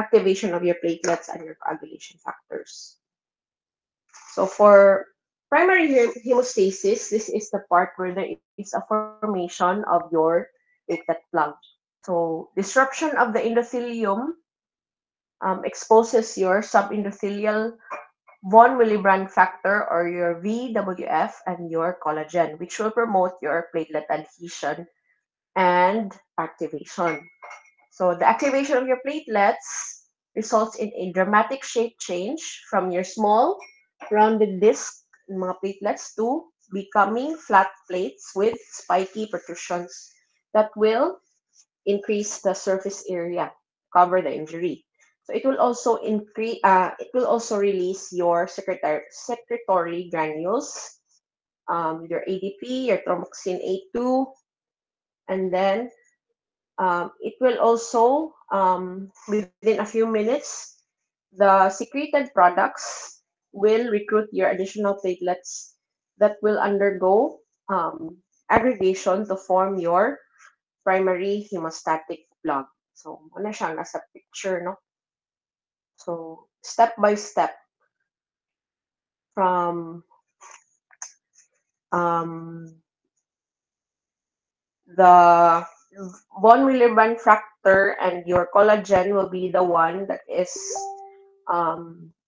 activation of your platelets and your coagulation factors. So for primary hemostasis, this is the part where there is a formation of your platelet plug. So disruption of the endothelium exposes your subendothelial von Willebrand factor or your VWF and your collagen, which will promote your platelet adhesion and activation. So the activation of your platelets results in a dramatic shape change from your small rounded disc mga platelets to becoming flat plates with spiky protrusions that will increase the surface area, cover the injury. So it will also it will also release your secretory granules, your ADP, your thromboxane A2, and then it will also, within a few minutes, the secreted products will recruit your additional platelets that will undergo aggregation to form your primary hemostatic plug. So, muna siya nasa picture, no? So, step by step from um, the von Willebrand factor and your collagen will be the one that is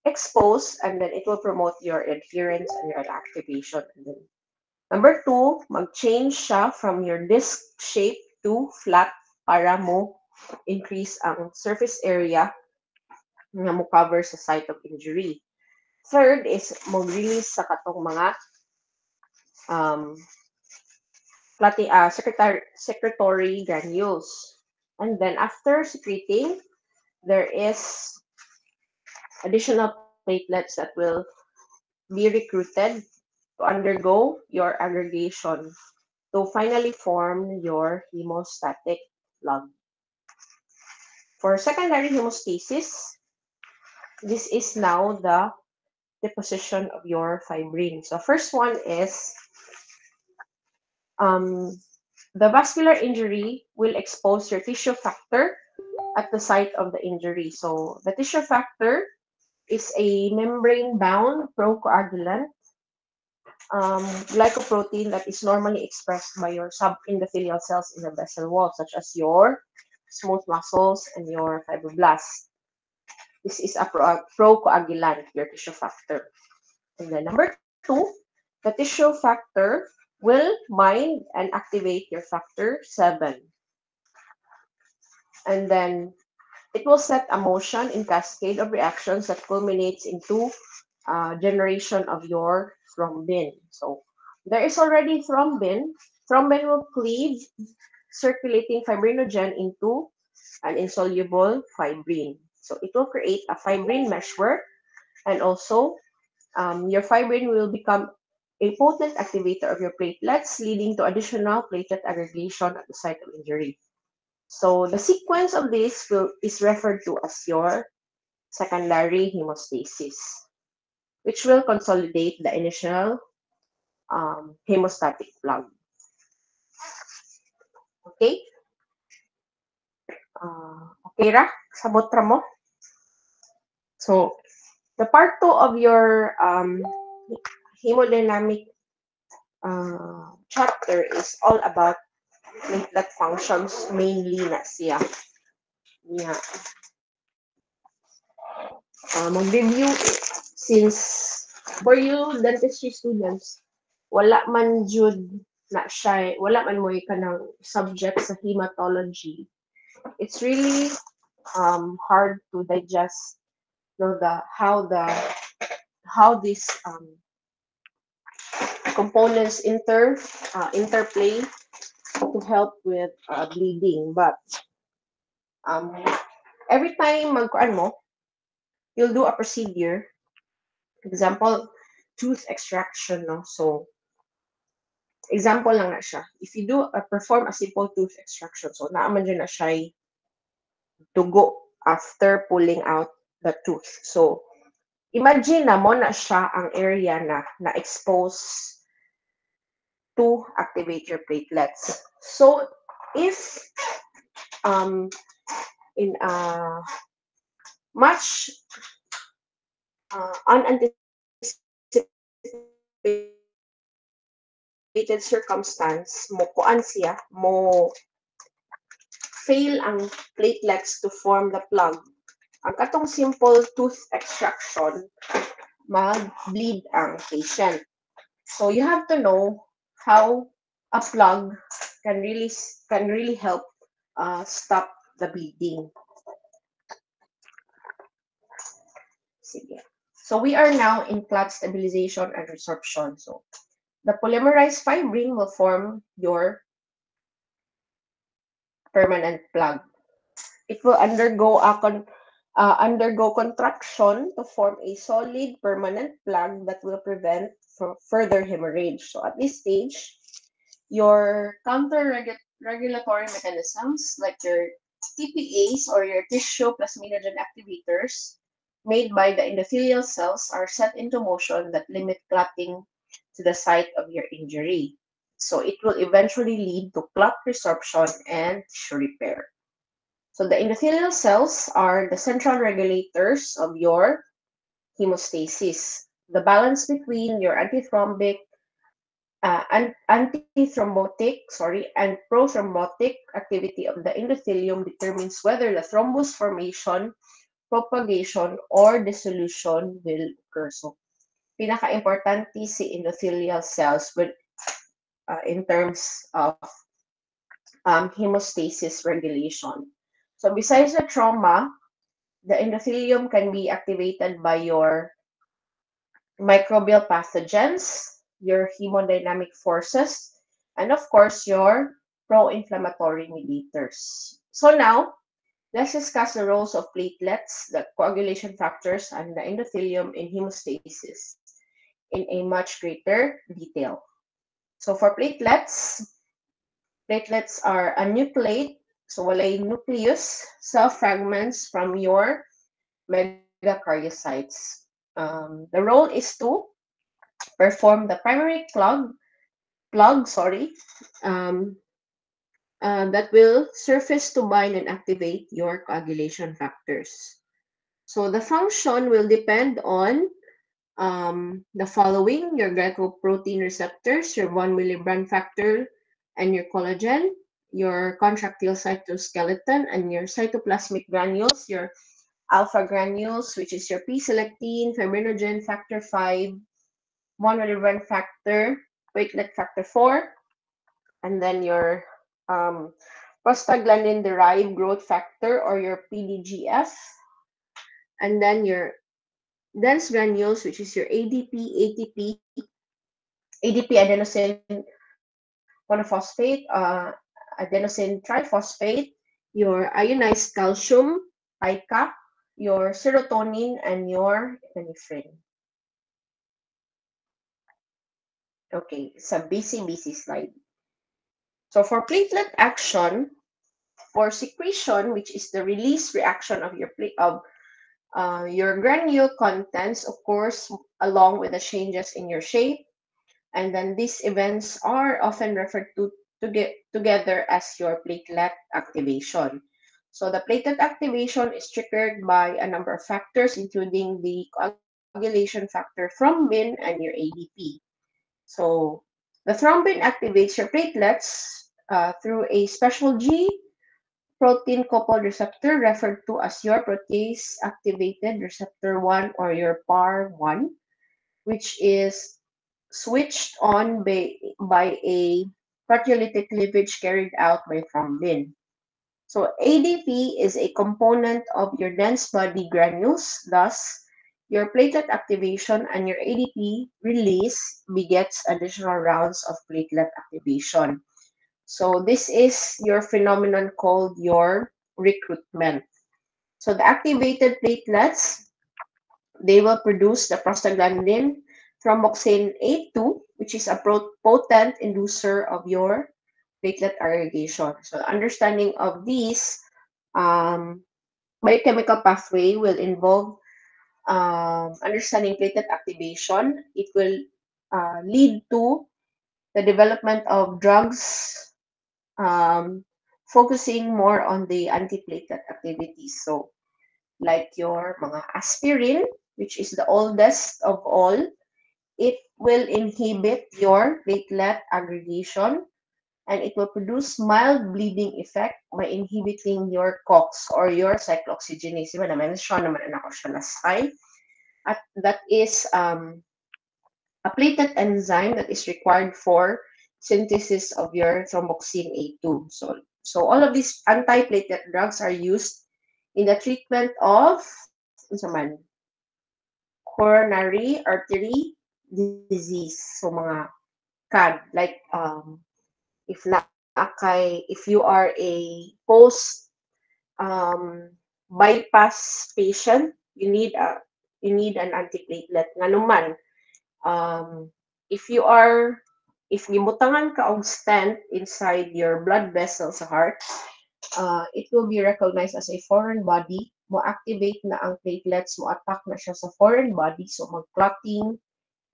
exposed, and then it will promote your adherence and your activation. And then, number two, mag-change siya from your disc shape to flat para mo increase ang surface area nga mo cover sa site of injury. Third is mag-release sa katong mga um, secretory granules. And then after secreting, there is additional platelets that will be recruited to undergo your aggregation to finally form your hemostatic plug. For secondary hemostasis, this is now the deposition of your fibrin. So first one is the vascular injury will expose your tissue factor at the site of the injury. So the tissue factor is a membrane-bound procoagulant glycoprotein that is normally expressed by your subendothelial cells in the vessel wall, such as your smooth muscles and your fibroblasts. This is a procoagulant, your tissue factor. And then number two, the tissue factor will bind and activate your factor 7. And then it will set a motion in cascade of reactions that culminates into generation of your thrombin. So there is already thrombin. Thrombin will cleave circulating fibrinogen into an insoluble fibrin. So it will create a fibrin meshwork, and also your fibrin will become a potent activator of your platelets, leading to additional platelet aggregation at the site of injury. So the sequence of this is referred to as your secondary hemostasis, which will consolidate the initial hemostatic plug. Okay? Okay ra? Sabot ra mo? So, the part 2 of your hemodynamic chapter is all about platelet functions, mainly na siya. Yeah. Mag-review since for you dentistry students, wala man jud na siya, wala man mo ka ng subject sa hematology. It's really hard to digest, how these components interplay to help with bleeding. But every time magkuan mo, you'll do a procedure. Example, tooth extraction, no? So, example lang na siya. If you perform a simple tooth extraction, so naaman dyan na siya dugo after pulling out the tooth. So, imagine na mo na siya ang area na na-expose to activate your platelets. So, if in a much unanticipated circumstance, mo kuan siya, fail ang platelets to form the plug. Ang katong simple tooth extraction, mag-bleed ang patient. So you have to know how a plug can really help stop the bleeding. Sige. So we are now in clot stabilization and resorption. So the polymerized fibrin will form your permanent plug. It will undergo contraction to form a solid permanent plug that will prevent further hemorrhage. So at this stage, your counter-regulatory mechanisms like your TPAs or your tissue plasminogen activators made by the endothelial cells are set into motion that limit clotting to the site of your injury. So it will eventually lead to clot resorption and tissue repair. So the endothelial cells are the central regulators of your hemostasis. The balance between your antithrombotic and prothrombotic activity of the endothelium determines whether the thrombus formation, propagation, or dissolution will occur. So, pinaka-importante si endothelial cells in terms of hemostasis regulation. So, besides the trauma, the endothelium can be activated by your microbial pathogens, your hemodynamic forces, and of course, your pro-inflammatory mediators. So now, let's discuss the roles of platelets, the coagulation factors, and the endothelium in hemostasis in a much greater detail. So for platelets, platelets are a nucleate, so walay nucleus, cell fragments from your megakaryocytes. The role is to perform the primary plug, um, that will surface to bind and activate your coagulation factors. So the function will depend on the following: your glycoprotein receptors, your 1 millibrand factor, and your collagen, your contractile cytoskeleton, and your cytoplasmic granules, your alpha granules, which is your P-selectin, fibrinogen factor 5, 1 millibrand factor, platelet factor 4, and then your um, prostaglandin derived growth factor or your PDGF, and then your dense granules, which is your ADP adenosine adenosine triphosphate, your ionized calcium, pica, your serotonin, and your epinephrine. Okay, it's a busy slide. So for platelet action, for secretion, which is the release reaction of your granule contents, of course, along with the changes in your shape. And then these events are often referred to get together as your platelet activation. So the platelet activation is triggered by a number of factors, including the coagulation factor thrombin and your ADP. So the thrombin activates your platelets through a special G protein coupled receptor referred to as your protease activated receptor 1 or your PAR1, which is switched on by a proteolytic cleavage carried out by thrombin. So ADP is a component of your dense body granules. Thus, your platelet activation and your ADP release begets additional rounds of platelet activation. So this is your phenomenon called your recruitment. So the activated platelets, they will produce the prostaglandin thromboxane A2, which is a potent inducer of your platelet aggregation. So the understanding of these um, biochemical pathway will involve understanding platelet activation. It will lead to the development of drugs um, focusing more on the antiplatelet activities. So like your mga aspirin, which is the oldest of all. It will inhibit your platelet aggregation and it will produce mild bleeding effect by inhibiting your COX or your cyclooxygenase. Diba na-mention naman na ako siya last time. At that is a platelet enzyme that is required for synthesis of your thromboxane A2. So all of these anti-platelet drugs are used in the treatment of coronary artery disease. So mga CAD, like if you are a post bypass patient, you need an antiplatelet. Nga naman, if gibutangan ka og stent inside your blood vessel sa heart, it will be recognized as a foreign body. Mo activate na ang platelets, mo attack na siya sa foreign body, so mag-clotting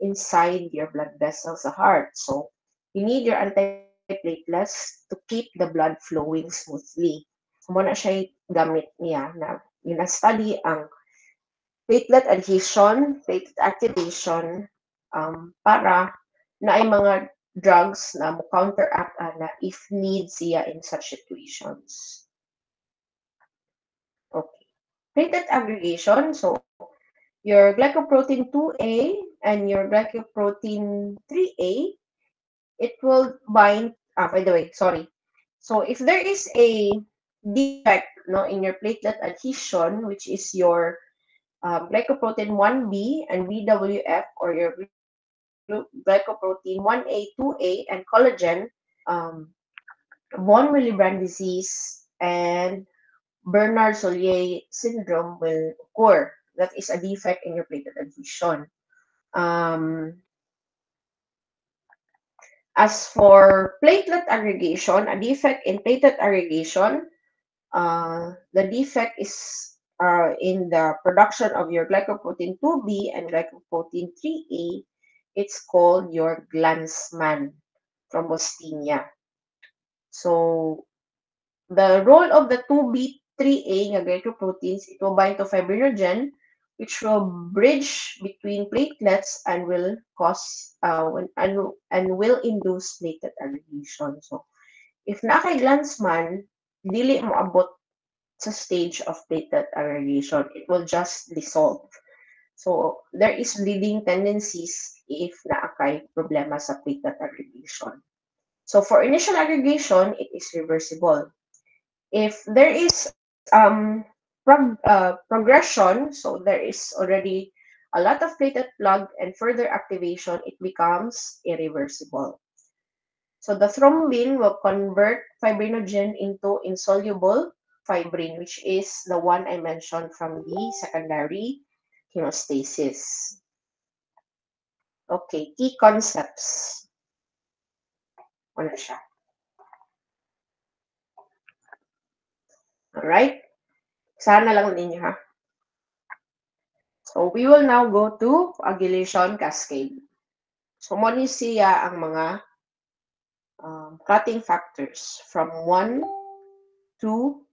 inside your blood vessel sa heart. So you need your antiplatelets to keep the blood flowing smoothly. So muna siya gamit niya na study ang platelet adhesion, platelet activation, para na ay mga drugs na mo counteract na if need siya in such situations. Okay. Platelet aggregation, so your glycoprotein 2A and your glycoprotein 3A, it will bind, by the way, sorry. So if there is a defect in your platelet adhesion, which is your glycoprotein 1B and BWF, or your glycoprotein 1A, 2A, and collagen, von Willebrand disease and Bernard-Soulier syndrome will occur. That is a defect in your platelet adhesion. As for platelet aggregation, a defect in platelet aggregation, the defect is in the production of your glycoprotein 2B and glycoprotein 3A. It's called your Glanzmann thrombocythemia. So, the role of the 2B, 3A glycoproteins, it will bind to fibrinogen, which will bridge between platelets and will cause and will induce platelet aggregation. So, if na kay Glanzmann, dili mo abot sa stage of platelet aggregation. It will just dissolve. So, there is bleeding tendencies if naakay problema sa platelet aggregation. So, for initial aggregation, it is reversible. If there is progression, so there is already a lot of platelet plug and further activation, it becomes irreversible. So the thrombin will convert fibrinogen into insoluble fibrin, which is the one I mentioned from the secondary hemostasis. Okay, key concepts. Ano siya? Alright? Sana lang ninyo, ha? So, we will now go to coagulation cascade. So, mo ni siya ang mga clotting factors from 1, 2,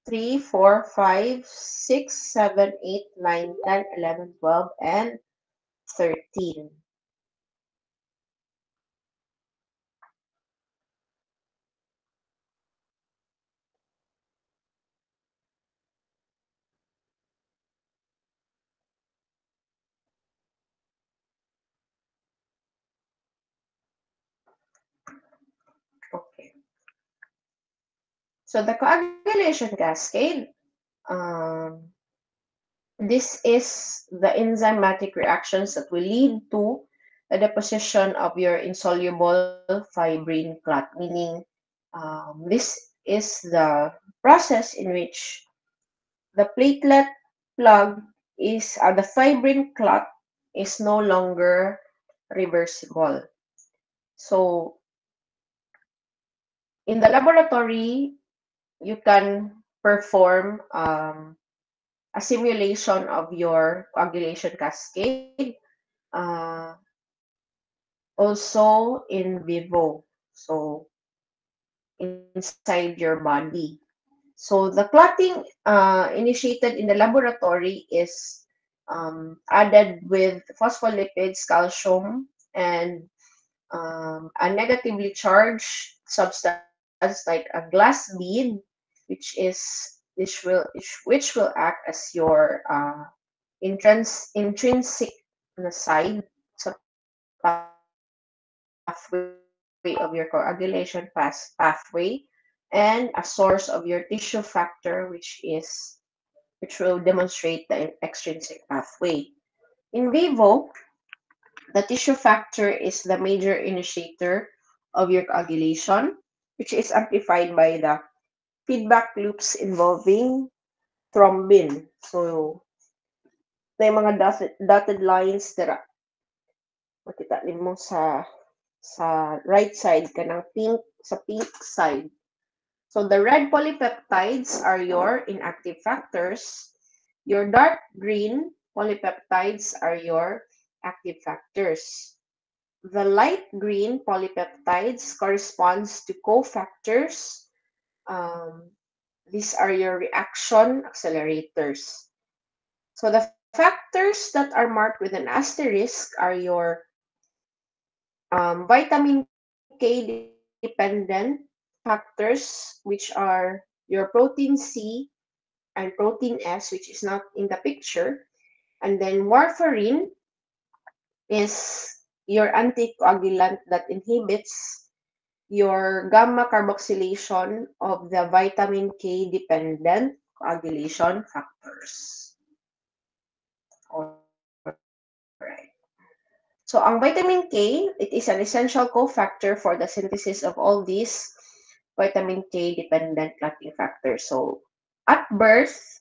3, 4, 5, 6, 7, 8, 9, 10, 11, 12, and 13. Okay. So the coagulation cascade, this is the enzymatic reactions that will lead to the deposition of your insoluble fibrin clot, meaning this is the process in which the platelet plug is, the fibrin clot is no longer reversible. So, in the laboratory, you can perform a simulation of your coagulation cascade, also in vivo, so inside your body. So the clotting initiated in the laboratory is added with phospholipids, calcium, and a negatively charged substance like a glass bead, which will act as your intrinsic side sa pathway of your coagulation pathway, and a source of your tissue factor, which will demonstrate the extrinsic pathway. In vivo, the tissue factor is the major initiator of your coagulation, which is amplified by the feedback loops involving thrombin. So, may mga dotted lines dira. Makita nimo sa right side kanang pink sa pink side. So the red polypeptides are your inactive factors. Your dark green polypeptides are your active factors. The light green polypeptides corresponds to cofactors. Um, these are your reaction accelerators. So the factors that are marked with an asterisk are your vitamin K dependent factors, which are your protein C and protein S, which is not in the picture. And then warfarin is your anticoagulant that inhibits your gamma carboxylation of the vitamin K dependent coagulation factors. Alright. So ang vitamin K, it is an essential cofactor for the synthesis of all these vitamin K dependent clotting factors. So at birth,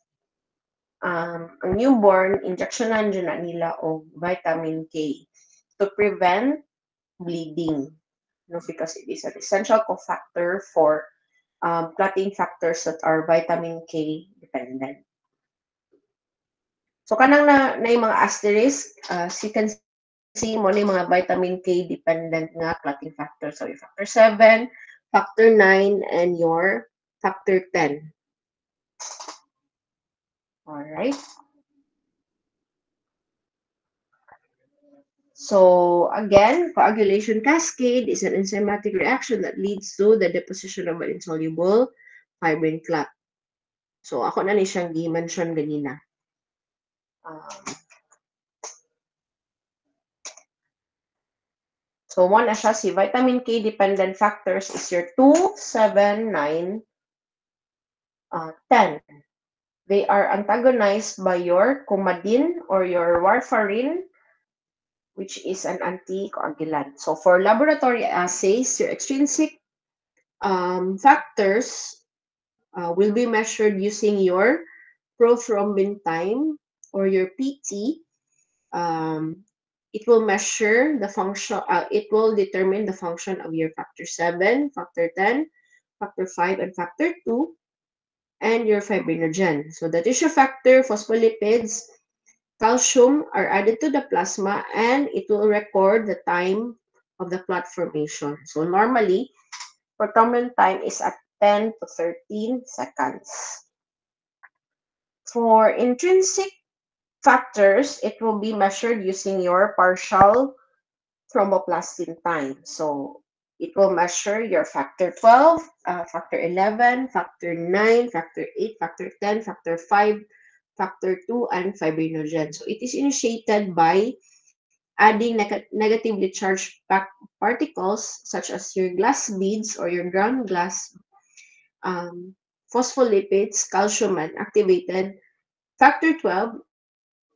ang newborn, injectionan dyan na nila o vitamin K to prevent bleeding. No, because it is an essential cofactor for clotting factors that are vitamin K dependent. So kanang na yung mga asterisk, as you can see mo na yung mga vitamin K dependent nga clotting factors. So your factor 7, factor 9, and your factor 10. Alright. So again, coagulation cascade is an enzymatic reaction that leads to the deposition of an insoluble fibrin clot. So ako na ni siyang gi-mention ganina. So one na siya, si vitamin K dependent factors is your 2, 7, 9, 10. They are antagonized by your coumadin or your warfarin, which is an anticoagulant. So for laboratory assays, your extrinsic factors will be measured using your prothrombin time or your PT. It will measure the function, it will determine the function of your factor 7, factor 10, factor 5, and factor 2, and your fibrinogen. So the tissue factor, phospholipids, calcium are added to the plasma, and it will record the time of the clot formation. So normally, prothrombin time is at 10 to 13 seconds. For intrinsic factors, it will be measured using your partial thromboplastin time. So it will measure your factor 12, factor 11, factor 9, factor 8, factor 10, factor 5, factor 2, and fibrinogen. So it is initiated by adding negatively charged particles such as your glass beads or your ground glass, phospholipids, calcium, and activated factor 12,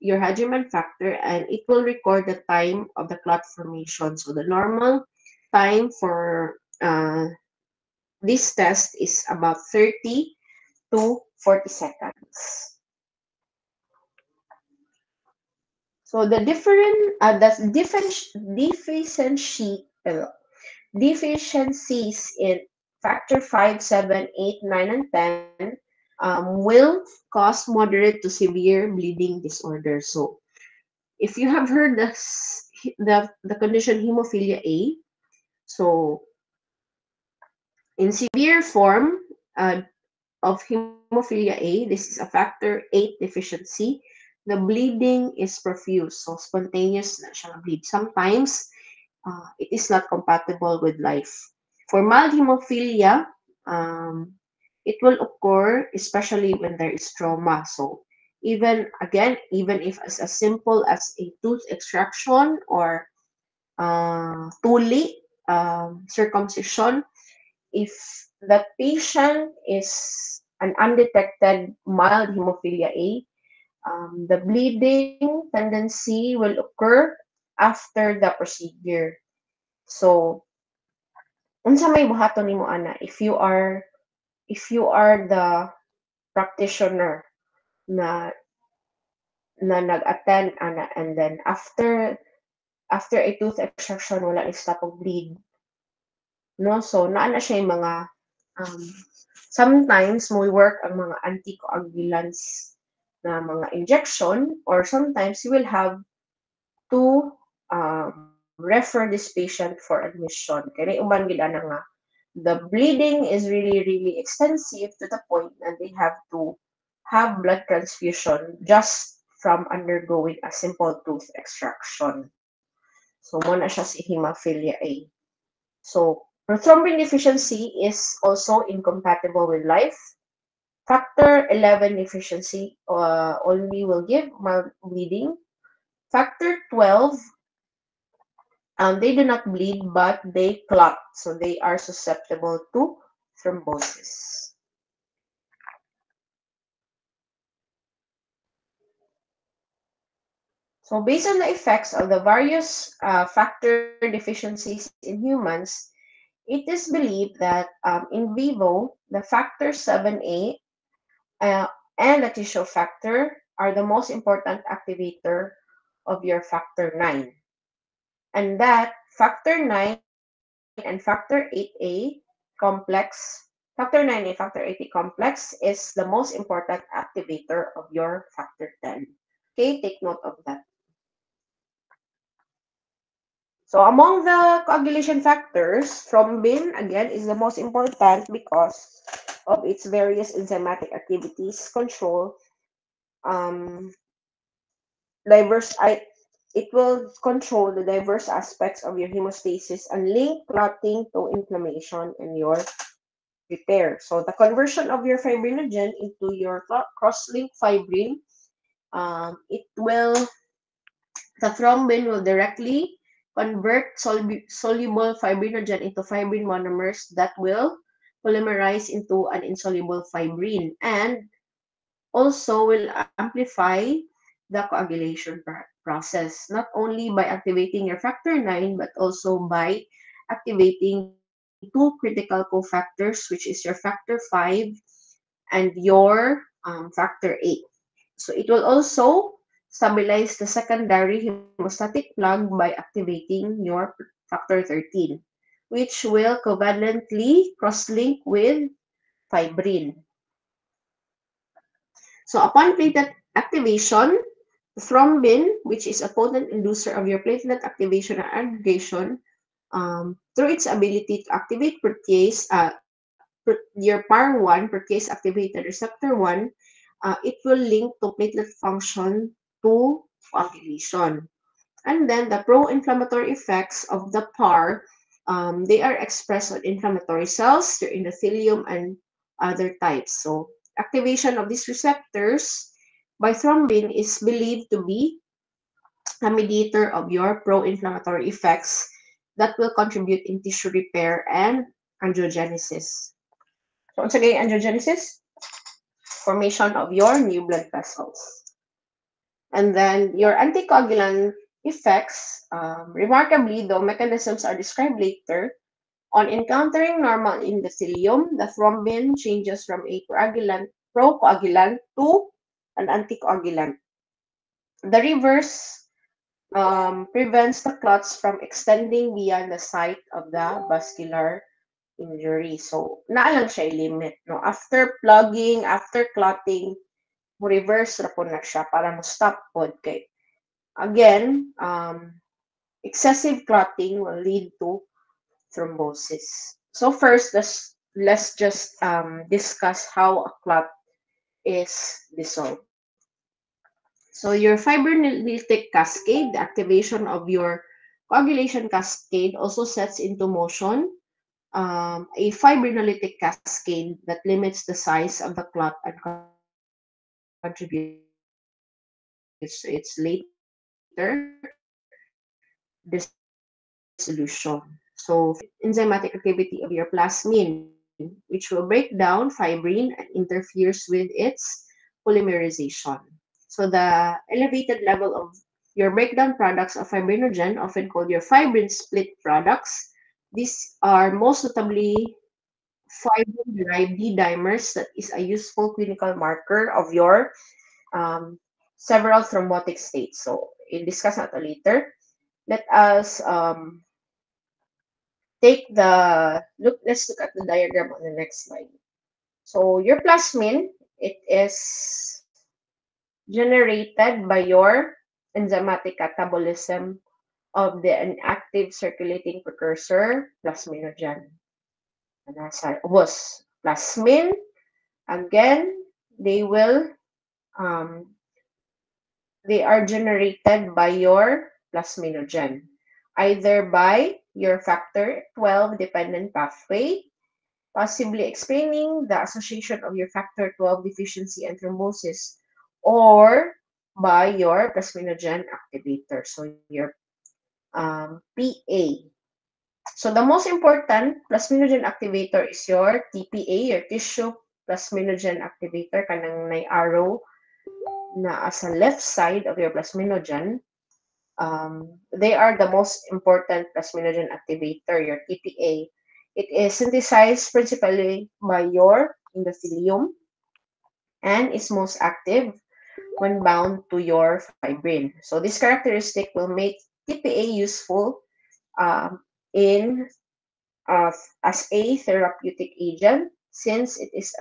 your Hageman factor, and it will record the time of the clot formation. So the normal time for this test is about 30 to 40 seconds. So the deficiencies in factor 5, 7, 8, 9, and 10 will cause moderate to severe bleeding disorder. So if you have heard the condition hemophilia A, so in severe form, of hemophilia A, this is a factor 8 deficiency, the bleeding is profuse. So, spontaneous na siya bleed. Sometimes, it is not compatible with life. For mild hemophilia, it will occur especially when there is trauma. So, even if as simple as a tooth extraction or tuli, circumcision, if the patient is an undetected mild hemophilia A, the bleeding tendency will occur after the procedure. So, unsa may buhaton nimo ana if you are the practitioner na nag-attend ana, and then after a tooth extraction wala ni stop og bleed, no? So naa na siya yung mga um, sometimes mo work ang mga anticoagulants na mga injection, or sometimes you will have to refer this patient for admission. Kaya uban gid ana nga the bleeding is really extensive to the point that they have to have blood transfusion just from undergoing a simple tooth extraction. So, muna siya si hemophilia A. So, prothrombin deficiency is also incompatible with life. Factor 11 deficiency only will give mild bleeding. Factor 12, they do not bleed, but they clot. So, they are susceptible to thrombosis. So, based on the effects of the various factor deficiencies in humans, it is believed that in vivo, the factor 7A uh, and the tissue factor are the most important activator of your factor 9. And that factor 9 and factor 8A complex, factor 9 and factor 8A complex is the most important activator of your factor 10. Okay, take note of that. So among the coagulation factors, thrombin again is the most important because of its various enzymatic activities, control, um, diverse. It will control the diverse aspects of your hemostasis and link clotting to inflammation and your repair. So the conversion of your fibrinogen into your cross-linked fibrin, it will the thrombin will directly convert soluble fibrinogen into fibrin monomers that will polymerize into an insoluble fibrin and also will amplify the coagulation process, not only by activating your factor 9 but also by activating two critical cofactors, which is your factor 5 and your factor 8. So it will also stabilize the secondary hemostatic plug by activating your factor 13, which will covalently cross-link with fibrin. So upon platelet activation, thrombin, which is a potent inducer of your platelet activation and aggregation, through its ability to activate protease, your PAR1, protease activated receptor 1, it will link to platelet function to coagulation. And then the pro-inflammatory effects of the PAR, they are expressed on inflammatory cells, your endothelium, and other types. So activation of these receptors by thrombin is believed to be a mediator of your pro-inflammatory effects that will contribute in tissue repair and angiogenesis. So, once again, angiogenesis, formation of your new blood vessels. And then your anticoagulant effects, remarkably, though mechanisms are described later, on encountering normal endothelium, the thrombin changes from a procoagulant to an anticoagulant. The reverse prevents the clots from extending beyond the site of the vascular injury. So, naalang siya limit, no? After plugging, after clotting, mo reverse ra po na siya para mo stop pod kay again, excessive clotting will lead to thrombosis. So first, let's just discuss how a clot is dissolved. So your fibrinolytic cascade, the activation of your coagulation cascade also sets into motion a fibrinolytic cascade that limits the size of the clot and contributes to its later dissolution. So enzymatic activity of your plasmin, which will break down fibrin and interferes with its polymerization. So the elevated level of your breakdown products of fibrinogen, often called your fibrin split products, these are most notably fibrin-derived D-dimers that is a useful clinical marker of your um, several thrombotic states. So we'll discuss that later. Let us take the look. Let's look at the diagram on the next slide. So your plasmin, it is generated by your enzymatic catabolism of the inactive circulating precursor plasminogen. And as I was plasmin, again, they will um, they are generated by your plasminogen, either by your factor 12 dependent pathway, possibly explaining the association of your factor 12 deficiency and thrombosis, or by your plasminogen activator, so your PA. So the most important plasminogen activator is your TPA, your tissue plasminogen activator, kanang may arrow na sa left side of your plasminogen. They are the most important plasminogen activator, your TPA. It is synthesized principally by your endothelium and is most active when bound to your fibrin. So this characteristic will make TPA useful um, in as a therapeutic agent since its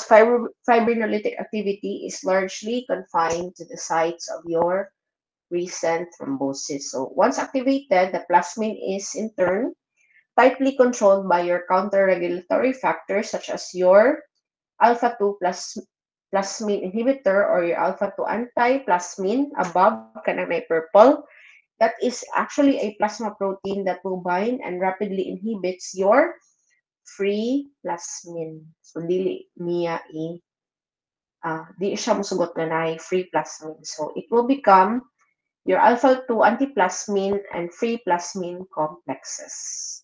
fibrinolytic activity is largely confined to the sites of your recent thrombosis. So once activated, the plasmin is in turn tightly controlled by your counter-regulatory factors such as your alpha-2 plasmin inhibitor or your alpha-2 anti-plasmin above kanang may purple. That is actually a plasma protein that will bind and rapidly inhibits your free plasmin. So dili niya di siya mosugot na free plasmin. So it will become your alpha-2 antiplasmin and free plasmin complexes.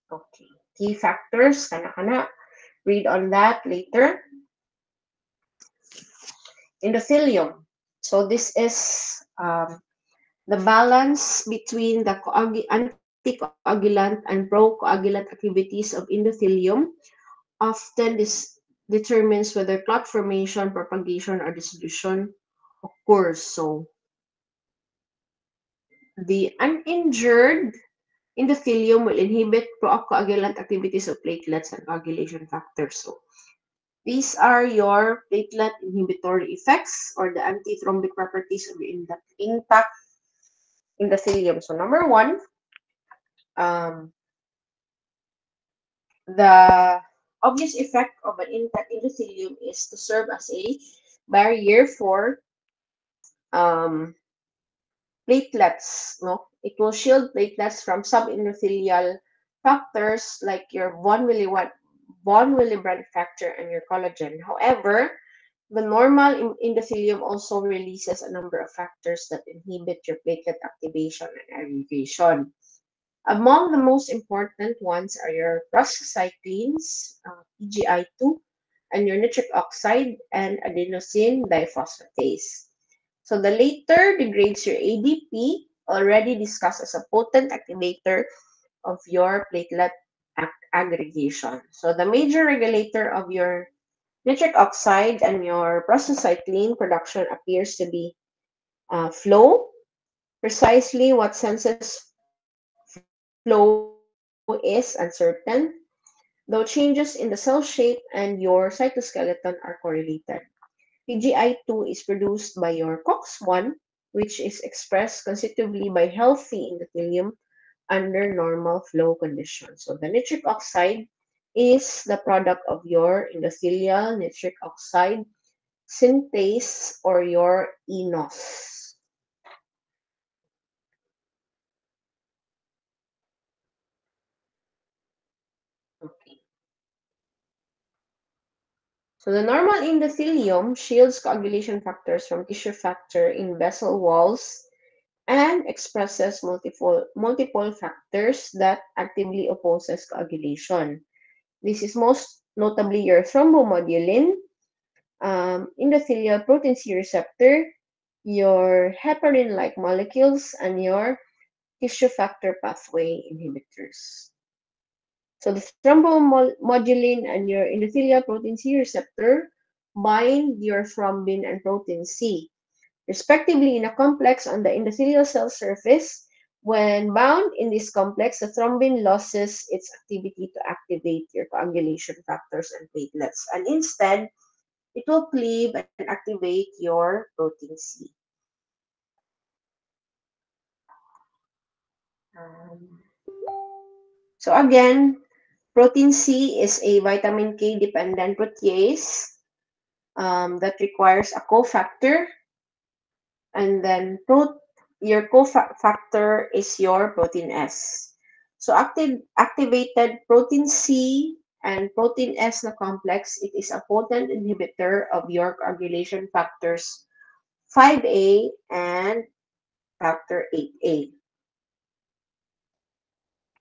Okay. Key factors, kana-kana. Read on that later. Endothelium. So this is the balance between the anticoagulant and procoagulant activities of endothelium. Often this determines whether clot formation, propagation, or dissolution occurs. So the uninjured endothelium will inhibit procoagulant activities of platelets and coagulation factors. So these are your platelet inhibitory effects or the antithrombic properties of your intact endothelium. So number one, um, the obvious effect of an intact endothelium is to serve as a barrier for um, platelets. No, it will shield platelets from subendothelial factors like your von Willebrand factor and your collagen. However, the normal endothelium also releases a number of factors that inhibit your platelet activation and aggregation. Among the most important ones are your prostacyclins, PGI2, and your nitric oxide and adenosine diphosphatase. So the later degrades your ADP, already discussed as a potent activator of your platelet aggregation. So the major regulator of your nitric oxide and your prostacyclin production appears to be flow. Precisely what senses flow is uncertain, though changes in the cell shape and your cytoskeleton are correlated. PGI2 is produced by your COX1, which is expressed constitutively by healthy endothelium under normal flow conditions. So the nitric oxide is the product of your endothelial nitric oxide synthase or your eNOS. Okay. So the normal endothelium shields coagulation factors from tissue factor in vessel walls and expresses multiple factors that actively opposes coagulation. This is most notably your thrombomodulin, endothelial protein C receptor, your heparin-like molecules, and your tissue factor pathway inhibitors. So the thrombomodulin and your endothelial protein C receptor bind your thrombin and protein C, respectively in a complex on the endothelial cell surface. When bound in this complex, the thrombin loses its activity to activate your coagulation factors and platelets, and instead, it will cleave and activate your protein C. Um, so again, protein C is a vitamin K dependent protease that requires a cofactor, and then your cofactor is your protein S. So activated protein C and protein S na complex, it is a potent inhibitor of your coagulation factors 5A and factor 8A.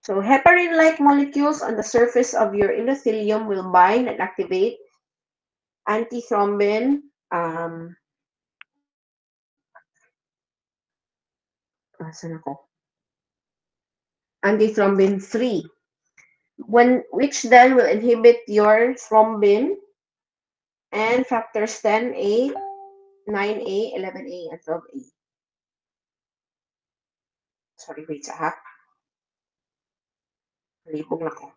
So heparin-like molecules on the surface of your endothelium will bind and activate antithrombin, asan ako? Antithrombin 3, which then will inhibit your thrombin and factors 10A, 9A, 11A, and 12A. Sorry, wait sa ha. Nalipong ako.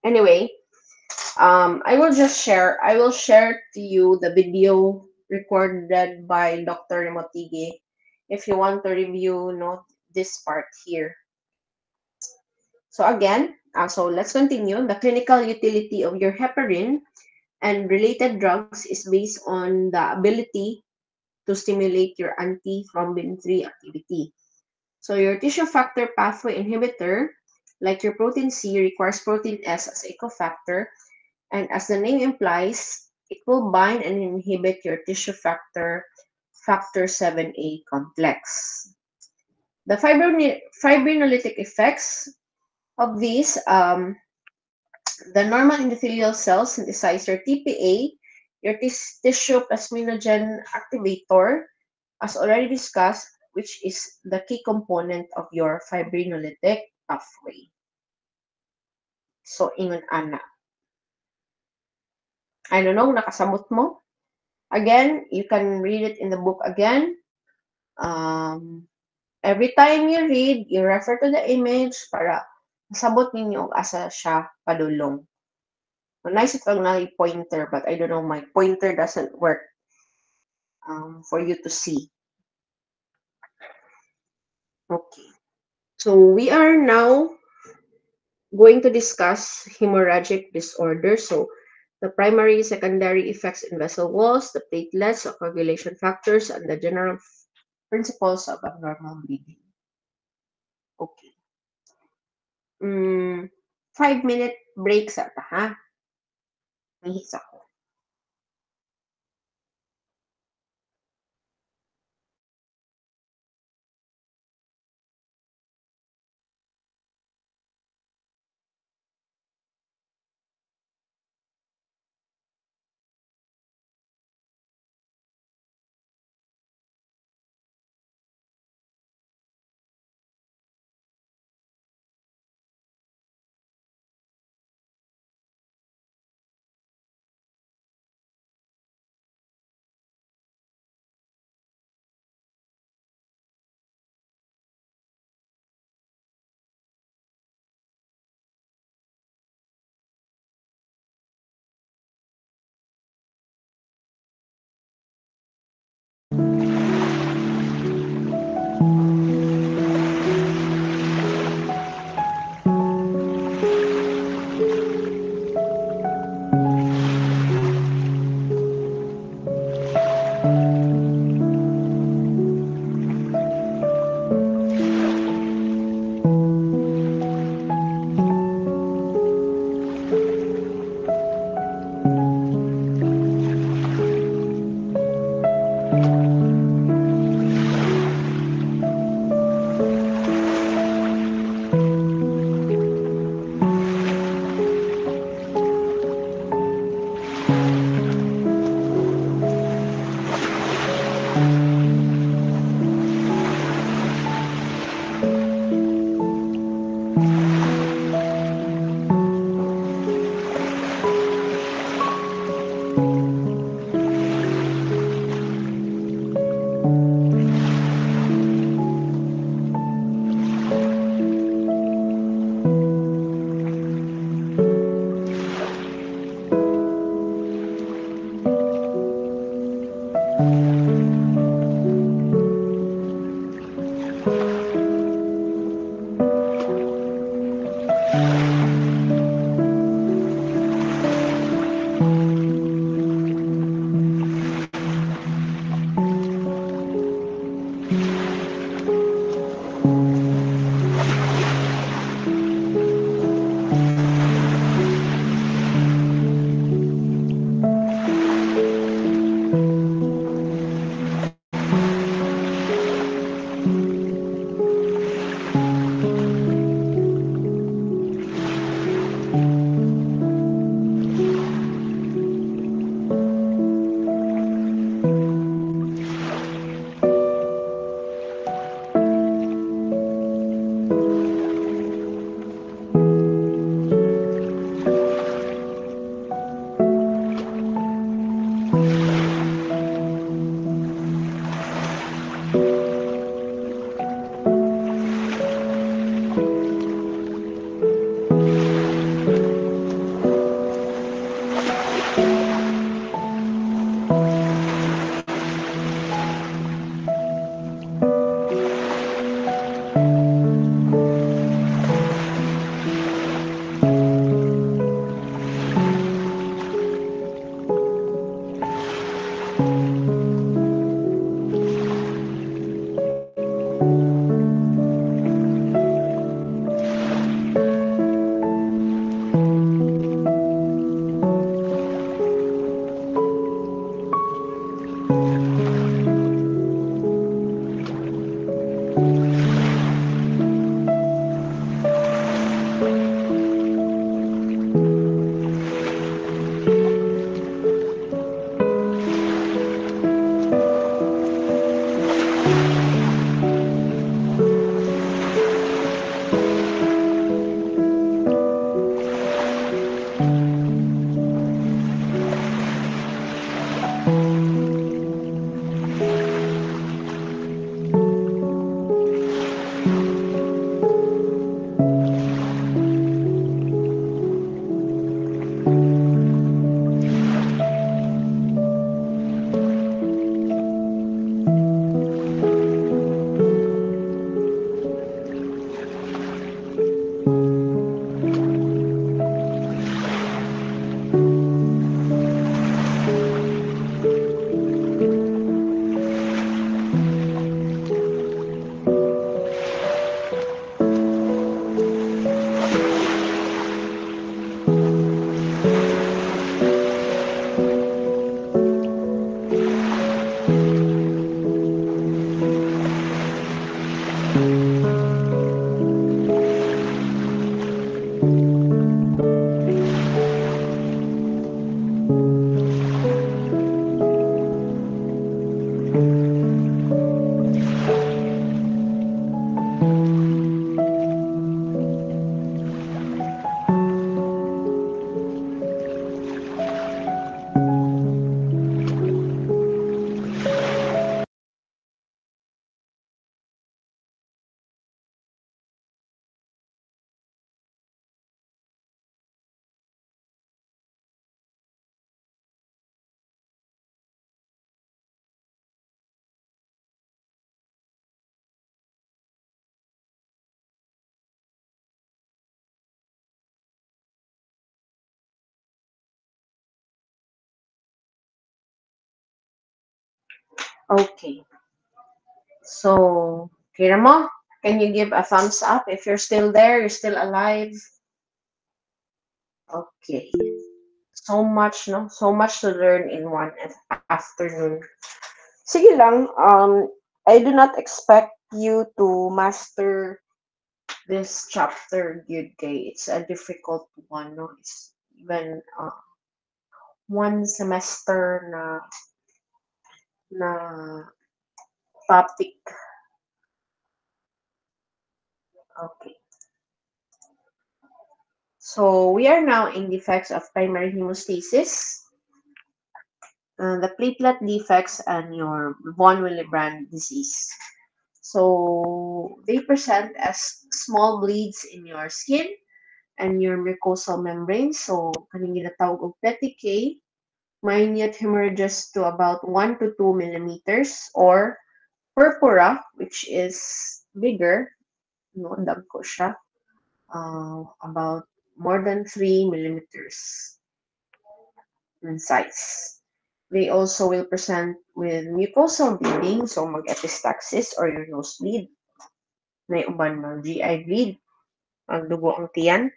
Anyway, I will share to you the video recorded by Dr. Motige if you want to review, note this part here. So again, so let's continue. The clinical utility of your heparin and related drugs is based on the ability to stimulate your antithrombin 3 activity. So your tissue factor pathway inhibitor, like your protein C, requires protein S as a cofactor. And as the name implies, it will bind and inhibit your tissue factor 7A complex. The fibrinolytic effects of these, the normal endothelial cells synthesize your TPA, your tissue plasminogen activator, as already discussed, which is the key component of your fibrinolytic pathway. So, ingon ana. I don't know, nakasamot mo? Again, you can read it in the book again. Every time you read, you refer to the image para masabot ninyo asa siya padulong. Nice it lang na pointer, but I don't know, my pointer doesn't work for you to see. Okay. So we are now going to discuss hemorrhagic disorder. So the primary, secondary effects in vessel walls, the platelets, the coagulation factors, and the general principles of abnormal bleeding. Okay. 5-minute break sa ta, ha? Nihis ako. Okay. So, Kiramo, can you give a thumbs up if you're still there, you're still alive? Okay. So much, no? So much to learn in one afternoon. Sige lang, I do not expect you to master this chapter, good kay. It's a difficult one, no? It's even one semester na topic. Okay. So we are now in defects of primary hemostasis, the platelet defects, and your von Willebrand disease. So they present as small bleeds in your skin and your mucosal membrane. So kaning ginatawag og petechiae, minute hemorrhages to about 1 to 2 millimeters, or purpura, which is bigger, no, dagko siya, about more than 3 millimeters in size. They also will present with mucosal bleeding, so mag-epistaxis or your nosebleed. May uban ng GI bleed, ang dugo ang tiyan.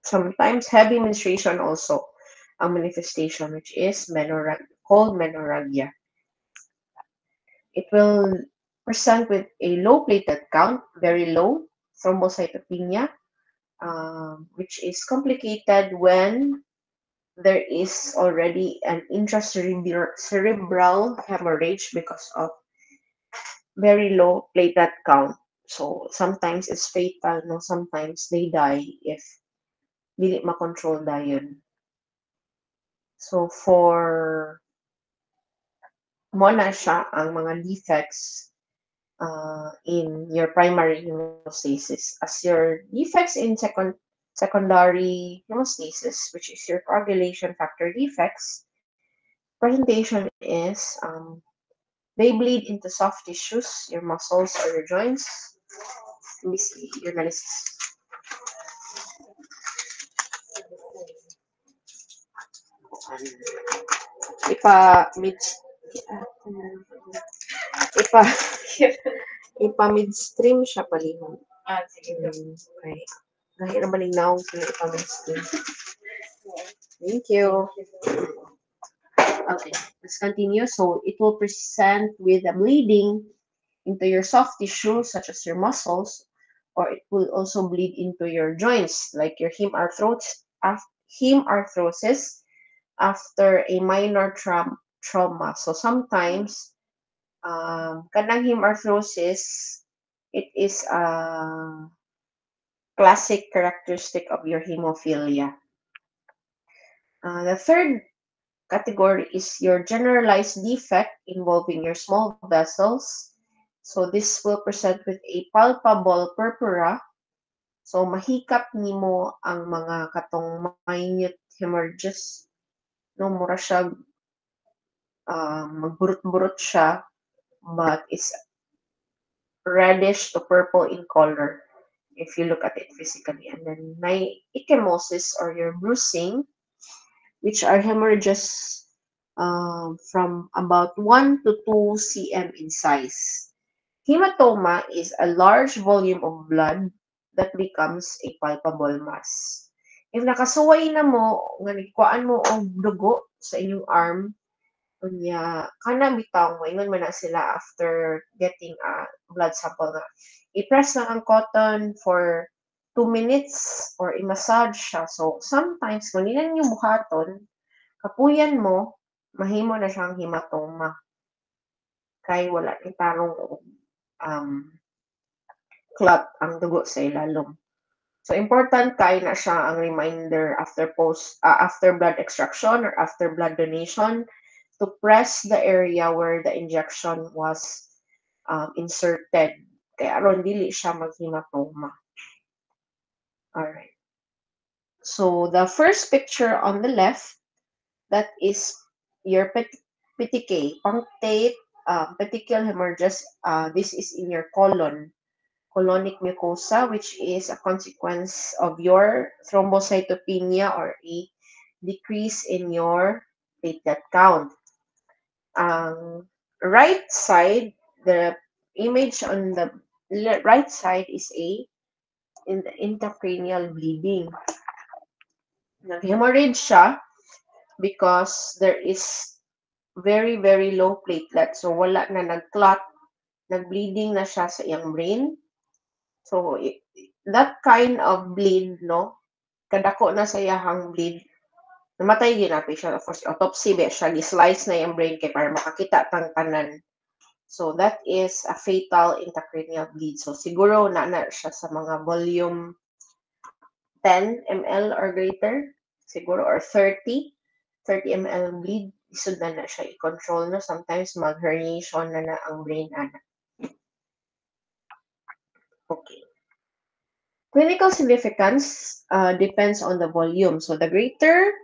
Sometimes heavy menstruation also a manifestation, which is called menorrhagia. It will present with a low platelet count, very low, thrombocytopenia, which is complicated when there is already an intracerebral hemorrhage because of very low platelet count. So sometimes it's fatal, no? Sometimes they die if dili makontrol dayon. So for mo na siya ang mga defects in your primary hemostasis. As your defects in secondary hemostasis, which is your coagulation factor defects, presentation is they bleed into soft tissues, your muscles or your joints. Let me see your analysis. Ipa mid ipa ipa midstream siya palihon. Sige. Okay. Dahil na malinaw sila ipa midstream. Thank you. Okay, let's continue. So it will present with a bleeding into your soft tissue, such as your muscles, or it will also bleed into your joints, like your hemarthrosis after a minor trauma. So sometimes, kanang hemarthrosis, it is a classic characteristic of your hemophilia. The third category is your generalized defect involving your small vessels. So this will present with a palpable purpura. So mahikap nimo ang mga katong minute hemorrhages. No, mura siya magburot-burot siya, but it's reddish to purple in color if you look at it physically. And then may ecchymosis or your bruising, which are hemorrhages from about 1 to 2 cm in size. Hematoma is a large volume of blood that becomes a palpable mass. If nakasuway na mo, nga nikuan mo og dugo sa inyong arm, unya, kana bitaw, moingon man na sila after getting a blood sample nga. I-press lang ang cotton for 2 minutes or i-massage siya. So, sometimes, kung hindi na ninyo buhaton, kapuyan mo, mahimo na siyang hematoma. Kay wala ni tarong clot ang dugo sa ilalom. So important kay na siya ang reminder after blood extraction or after blood donation to press the area where the injection was inserted. Kaya aron dili siya maghematoma. Alright. So the first picture on the left, that is your petechiae, punctate petechial hemorrhages. This is in your colonic mucosa, which is a consequence of your thrombocytopenia or a decrease in your platelet count. Ang right side, the image on the right side is in the intracranial bleeding. Nag-hemorrhage siya because there is very, very low platelet. So, wala na nag-clot, nag-bleeding na siya sa iyang brain. So, that kind of bleed, no, kadako na sa iyahang bleed, namatay din na patient. Of course, autopsy ba siya, gi-slice na yung brain kay para makakita tang tanan. So, that is a fatal intracranial bleed. So, siguro na siya sa mga volume 10 ml or greater, siguro, or 30 ml bleed. Isod na siya i-control, no? Sometimes mag-herniation na ang brain, ana. Okay. Clinical significance depends on the volume. So, the greater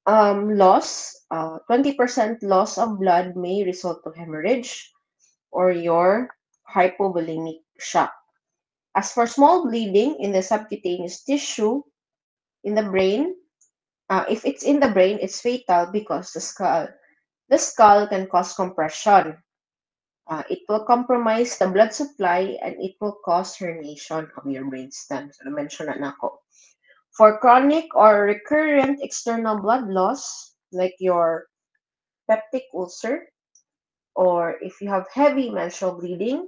loss, 20% loss of blood may result to hemorrhage or your hypovolemic shock. As for small bleeding in the subcutaneous tissue in the brain, if it's in the brain, it's fatal because the skull can cause compression. It will compromise the blood supply and it will cause herniation of your brainstem. So, na-mention na nako. For chronic or recurrent external blood loss, like your peptic ulcer, or if you have heavy menstrual bleeding,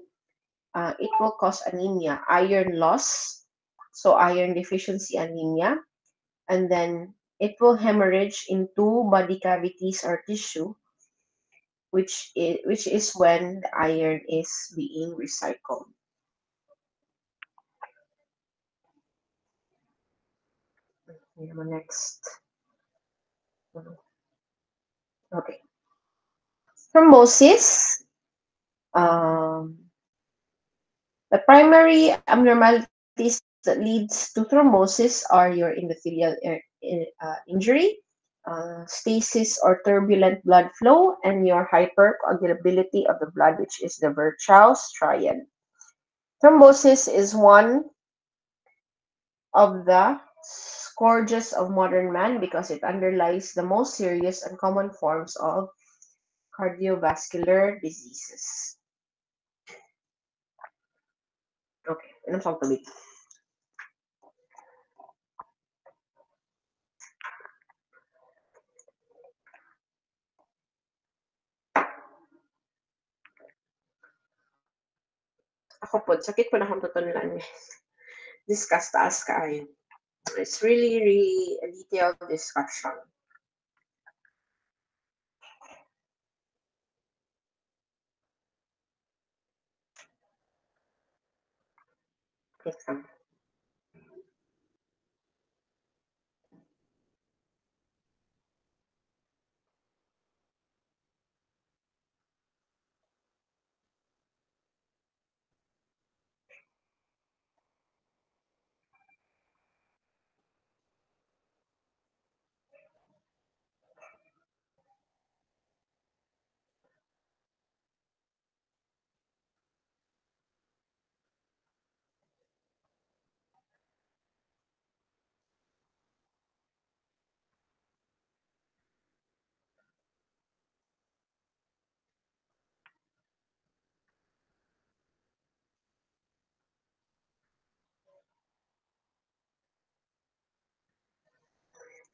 it will cause anemia, iron loss, so iron deficiency anemia, and then it will hemorrhage into body cavities or tissue, which is when the iron is being recycled. Next. Okay. Thrombosis. The primary abnormalities that leads to thrombosis are your endothelial injury, stasis or turbulent blood flow, and your hypercoagulability of the blood, which is the Virchow's triad. Thrombosis is one of the scourges of modern man because it underlies the most serious and common forms of cardiovascular diseases. Okay, inom sa tubig. Ako po, sakit po na akong tutunan. Discuss taas kaayo. It's really, really a detailed discussion. Okay.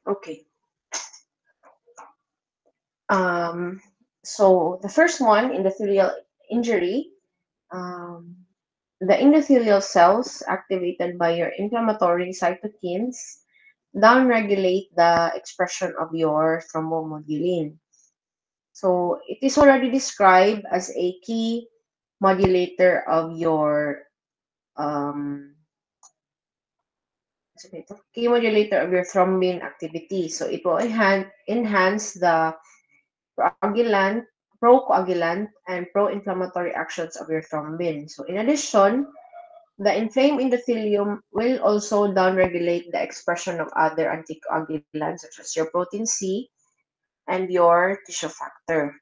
Okay. So the first one, endothelial injury, um, the endothelial cells activated by your inflammatory cytokines downregulate the expression of your thrombomodulin. So it is already described as a key modulator of your key modulator of your thrombin activity. So it will enhance the procoagulant, and pro-inflammatory actions of your thrombin. So in addition, the inflamed endothelium will also downregulate the expression of other anticoagulants such as your protein C and your tissue factor.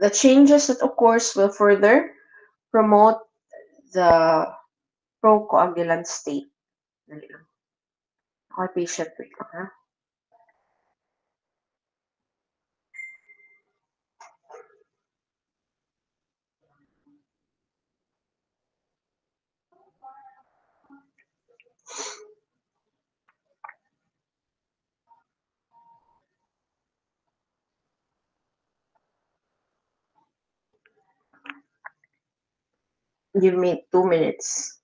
The changes that occurs will further promote the procoagulant state. Dali lang. Okay, patient. Wait lang, ha? Give me 2 minutes.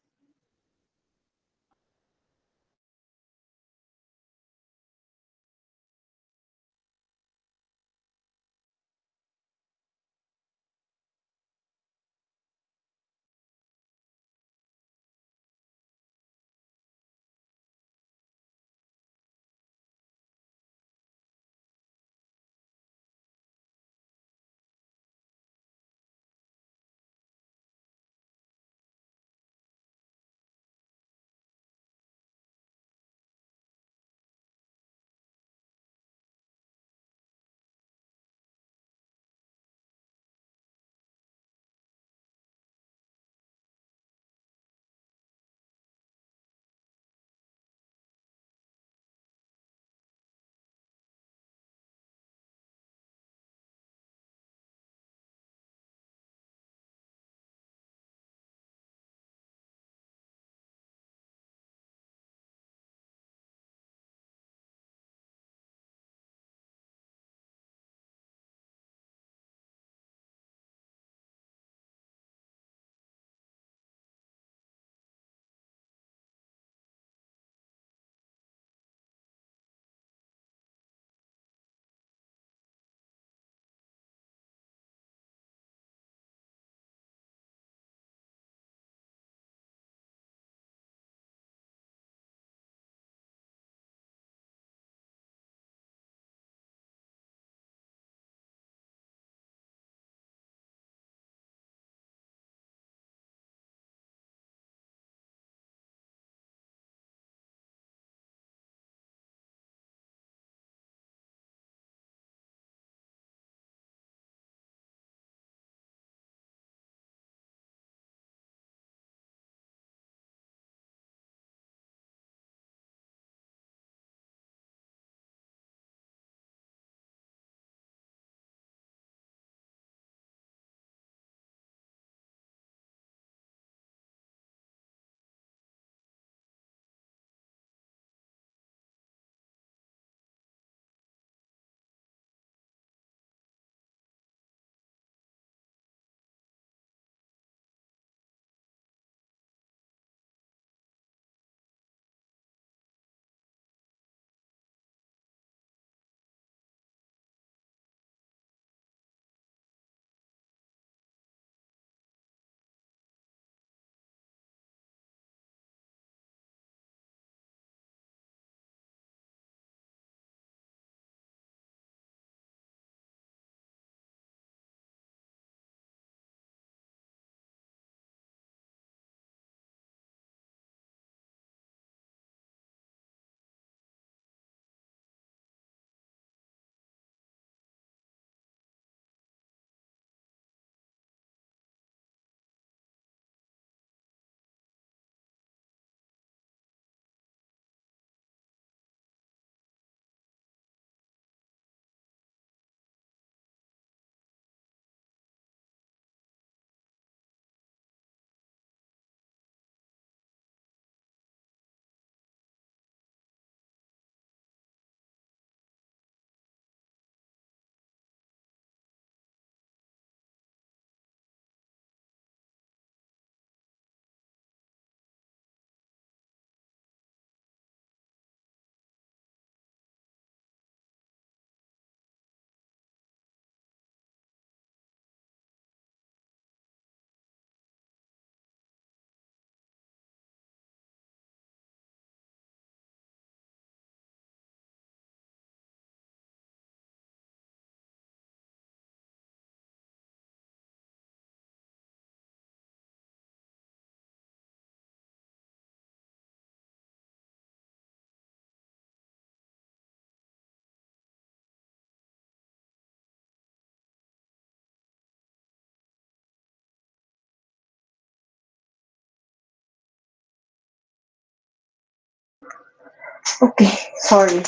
Okay, sorry.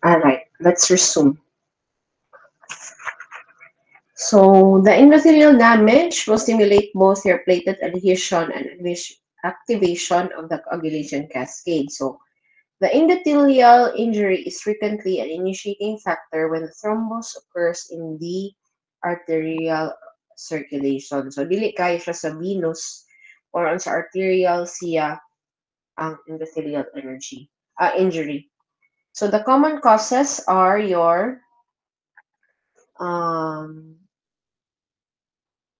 All right, let's resume. So the endothelial damage will stimulate both your platelet adhesion and activation of the coagulation cascade. So the endothelial injury is frequently an initiating factor when thrombus occurs in the arterial circulation. So dili kaya siya sa venous or on sa arterial siya ang endothelial injury. So the common causes are your um,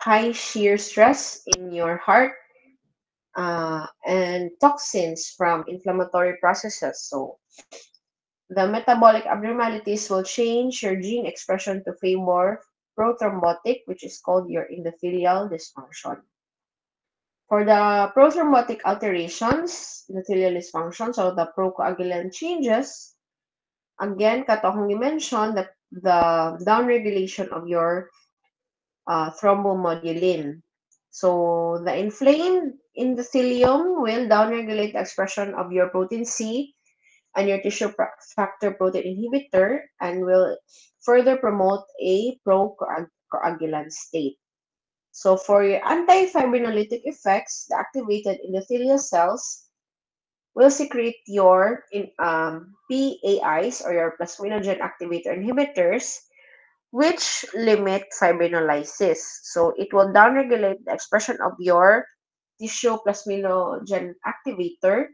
high shear stress in your heart and toxins from inflammatory processes. So the metabolic abnormalities will change your gene expression to favor prothrombotic, which is called your endothelial dysfunction. For the prothrombotic alterations, endothelial dysfunction, so the procoagulant changes, again, katong you mentioned, that the downregulation of your thrombomodulin. So the inflamed endothelium will downregulate the expression of your protein C and your tissue factor protein inhibitor and will further promote a pro-coagulant state. So for your anti-fibrinolytic effects, the activated endothelial cells will secrete your PAIs or your plasminogen activator inhibitors, which limit fibrinolysis. So it will downregulate the expression of your tissue plasminogen activator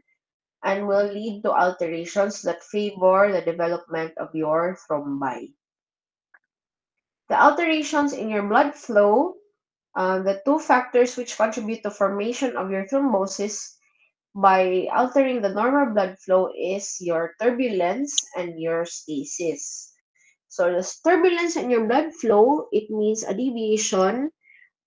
and will lead to alterations that favor the development of your thrombi. The alterations in your blood flow, the two factors which contribute to formation of your thrombosis by altering the normal blood flow is your turbulence and your stasis. So the turbulence in your blood flow, it means a deviation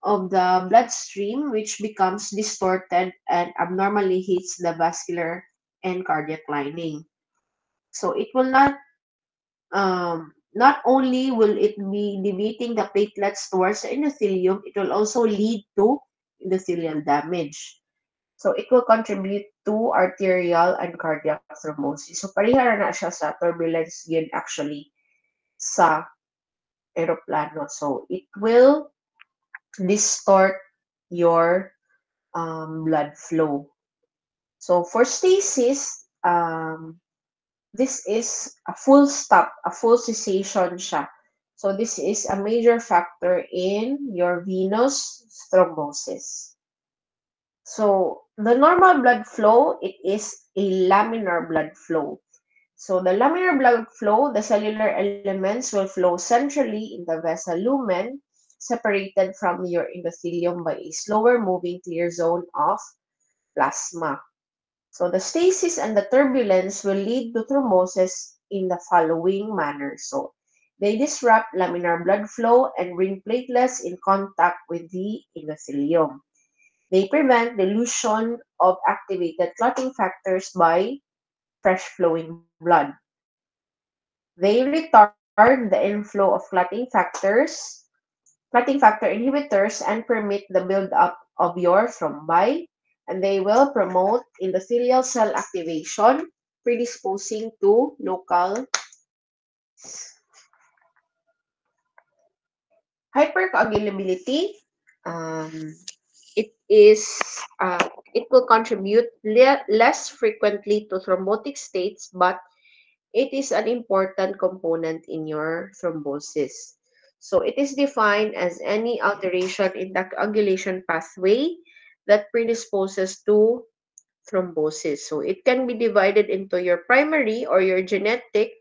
of the bloodstream which becomes distorted and abnormally hits the vascular and cardiac lining. So it will not only will it be deviating the platelets towards the endothelium, it will also lead to endothelial damage. So it will contribute to arterial and cardiac thrombosis. So parihara na siya sa turbulence yun actually sa aeroplano. So it will distort your blood flow. So for stasis, this is a full stop, a full cessation siya. So this is a major factor in your venous thrombosis. So the normal blood flow, it is a laminar blood flow. So the laminar blood flow, the cellular elements will flow centrally in the vessel lumen, separated from your endothelium by a slower moving clear zone of plasma. So the stasis and the turbulence will lead to thrombosis in the following manner. So they disrupt laminar blood flow and bring platelets in contact with the endothelium. They prevent dilution of activated clotting factors by fresh flowing blood. They retard the inflow of clotting factor inhibitors, and permit the buildup of your thrombi, and they will promote endothelial cell activation, predisposing to local hypercoagulability. Um, it is it will contribute less frequently to thrombotic states, but it is an important component in your thrombosis. So it is defined as any alteration in the coagulation pathway that predisposes to thrombosis. So it can be divided into your primary or your genetic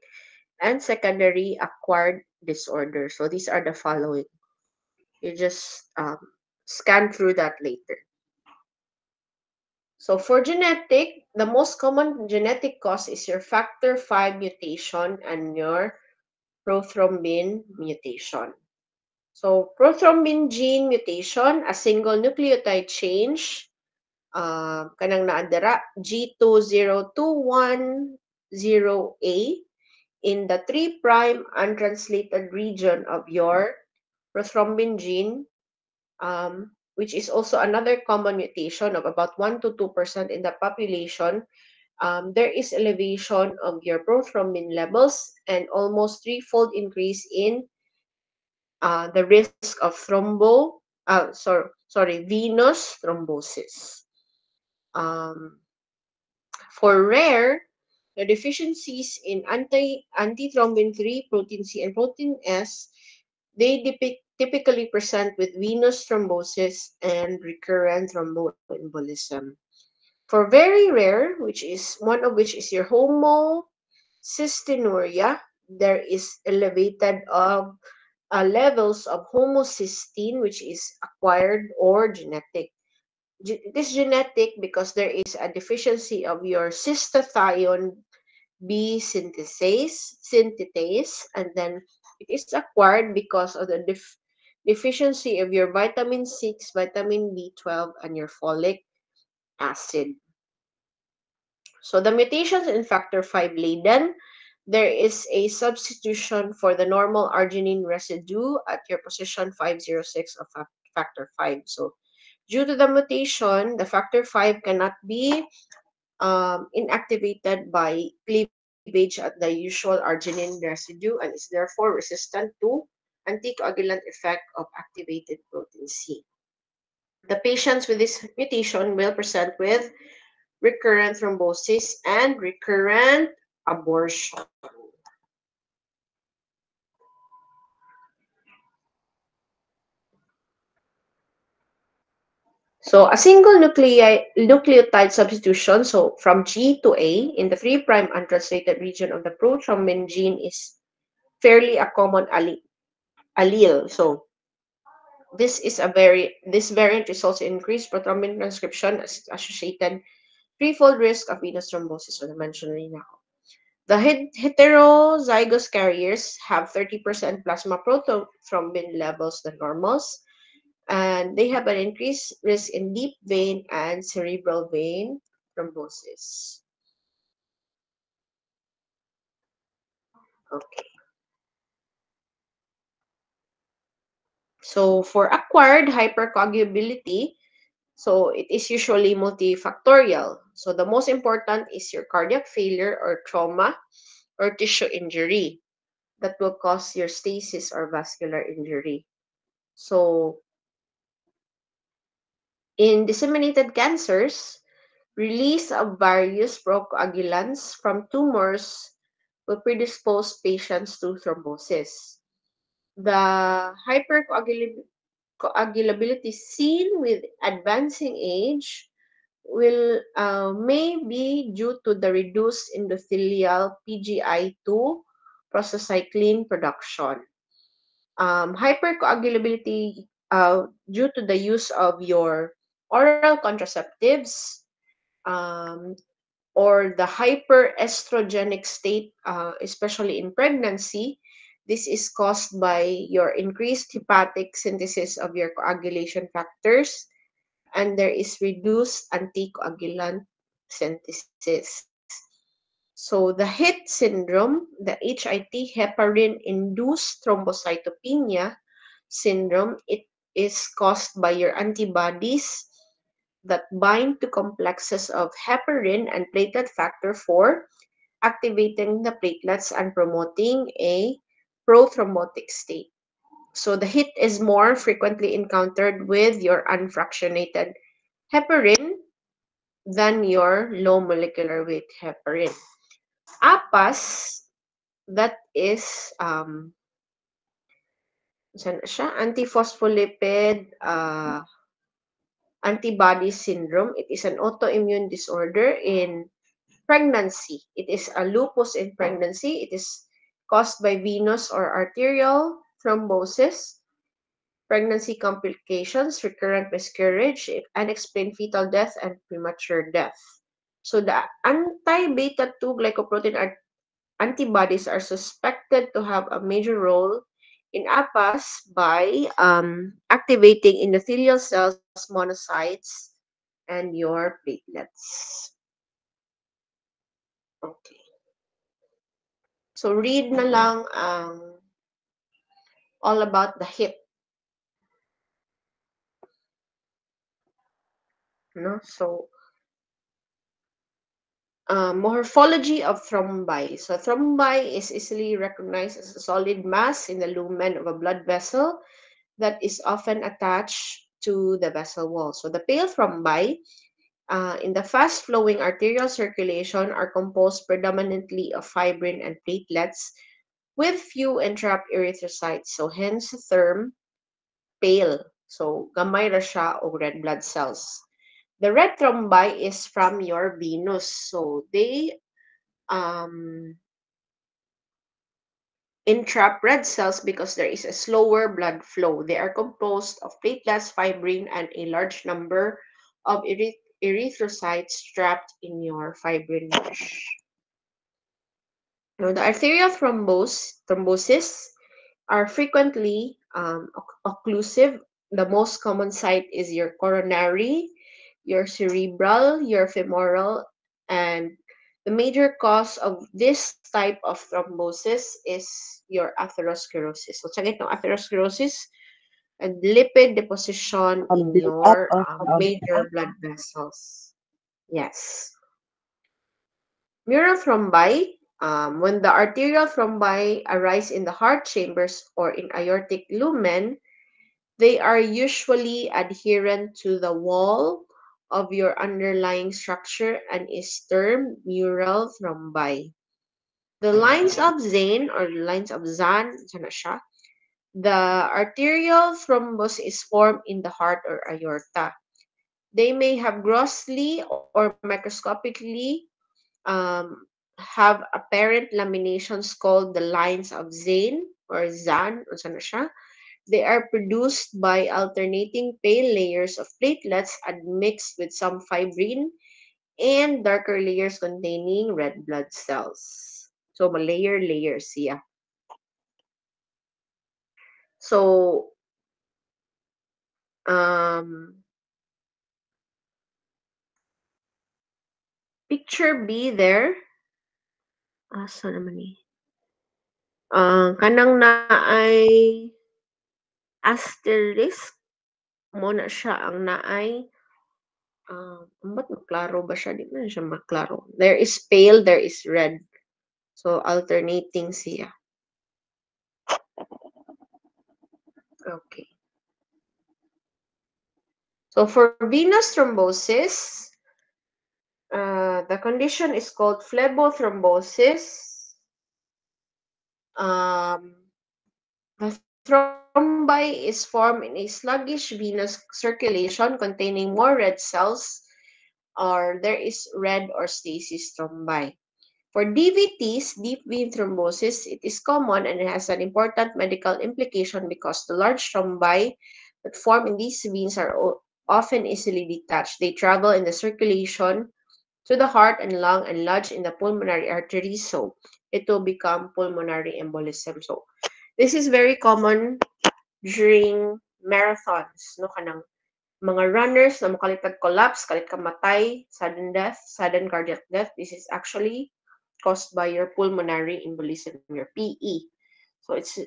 and secondary acquired disorder. So these are the following. You just scan through that later. So for genetic, the most common genetic cause is your factor V mutation and your prothrombin mutation. So prothrombin gene mutation, a single nucleotide change, kanang naadara G2021-0A in the 3' untranslated region of your prothrombin gene, which is also another common mutation of about 1 to 2% in the population, there is elevation of your prothrombin levels and almost threefold increase in the risk of venous thrombosis. Um, for rare, the deficiencies in antithrombin 3, protein C, and protein S, they typically present with venous thrombosis and recurrent thromboembolism. For very rare, which is one of which is your homocystinuria, there is elevated of levels of homocysteine, which is acquired or genetic. It is genetic because there is a deficiency of your cystathione B synthetase, and then it is acquired because of the deficiency of your vitamin 6, vitamin B12, and your folic acid. So the mutations in factor 5 Leiden, there is a substitution for the normal arginine residue at your position 506 of factor 5. So due to the mutation, the factor 5 cannot be inactivated by cleavage at the usual arginine residue and is therefore resistant to anticoagulant effect of activated protein C. The patients with this mutation will present with recurrent thrombosis and recurrent abortion. So a single nucleotide substitution, so from G to A in the 3' untranslated region of the prothrombin gene is fairly a common allele. So this variant results in increased prothrombin transcription associated threefold risk of venous thrombosis, as I mentioned now. The heterozygous carriers have 30% plasma prothrombin levels than normals, and they have an increased risk in deep vein and cerebral vein thrombosis. Okay. So for acquired hypercoagulability, so it is usually multifactorial. So the most important is your cardiac failure or trauma or tissue injury that will cause your stasis or vascular injury. So in disseminated cancers, release of various procoagulants from tumors will predispose patients to thrombosis. The hypercoagulability seen with advancing age will may be due to the reduced endothelial PGI2 prostacyclin production. Hypercoagulability due to the use of your oral contraceptives um, or the hyperestrogenic state, especially in pregnancy. This is caused by your increased hepatic synthesis of your coagulation factors, and there is reduced anticoagulant synthesis. So the HIT syndrome, the HIT heparin-induced thrombocytopenia syndrome, it is caused by your antibodies that bind to complexes of heparin and platelet factor 4, activating the platelets and promoting a prothrombotic state. So the HIT is more frequently encountered with your unfractionated heparin than your low molecular weight heparin. APAS, that is antiphospholipid antibody syndrome. It is an autoimmune disorder in pregnancy. It is a lupus in pregnancy. It is caused by venous or arterial thrombosis, pregnancy complications, recurrent miscarriage, unexplained fetal death, and premature death. So the anti-beta 2 glycoprotein antibodies are suspected to have a major role in APAS by activating endothelial cells, monocytes, and your platelets. Okay. So read na lang ang all about the HIT. No? So Morphology of thrombi. So thrombi is easily recognized as a solid mass in the lumen of a blood vessel that is often attached to the vessel wall. So the pale thrombi in the fast-flowing arterial circulation are composed predominantly of fibrin and platelets with few entrapped erythrocytes. So hence the term pale. So gamay ra siya o red blood cells. The red thrombi is from your venous. So they um, entrap red cells because there is a slower blood flow. They are composed of platelets, fibrin, and a large number of erythrocytes trapped in your fibrin mesh. Now, the arterial thrombosis are frequently occlusive. The most common site is your coronary, your cerebral, your femoral, and the major cause of this type of thrombosis is your atherosclerosis. So, sakit ng atherosclerosis and lipid deposition A in build-up your of major blood vessels. Yes. Mural thrombi, when the arterial thrombi arise in the heart chambers or in aortic lumen, they are usually adherent to the wall of your underlying structure and is termed mural thrombi. The lines of Zane or lines of Zahn, sana siya, the arterial thrombus is formed in the heart or aorta. They may have grossly or microscopically have apparent laminations called the lines of Zane or Zahn, unsa na siya. They are produced by alternating pale layers of platelets admixed with some fibrin and darker layers containing red blood cells. So, layers siya. So, um, picture B there. Asa naman ni? Kanang na ay asterisk mo na siya ang naay ba't maklaro ba siya? Di man siya maklaro. There is pale, there is red. So, alternating siya. Okay. So, for venous thrombosis, the condition is called phlebothrombosis. Um, the thrombi is formed in a sluggish venous circulation containing more red cells, or there is red or stasis thrombi. For DVTs, deep vein thrombosis, it is common and it has an important medical implication because the large thrombi that form in these veins are often easily detached. They travel in the circulation to the heart and lung and lodge in the pulmonary arteries, so it will become pulmonary embolism. So this is very common during marathons, no kanang mga runners na mokalitag collapse, kalit kamatay, sudden death, sudden cardiac death. This is actually caused by your pulmonary embolism, your PE. So it's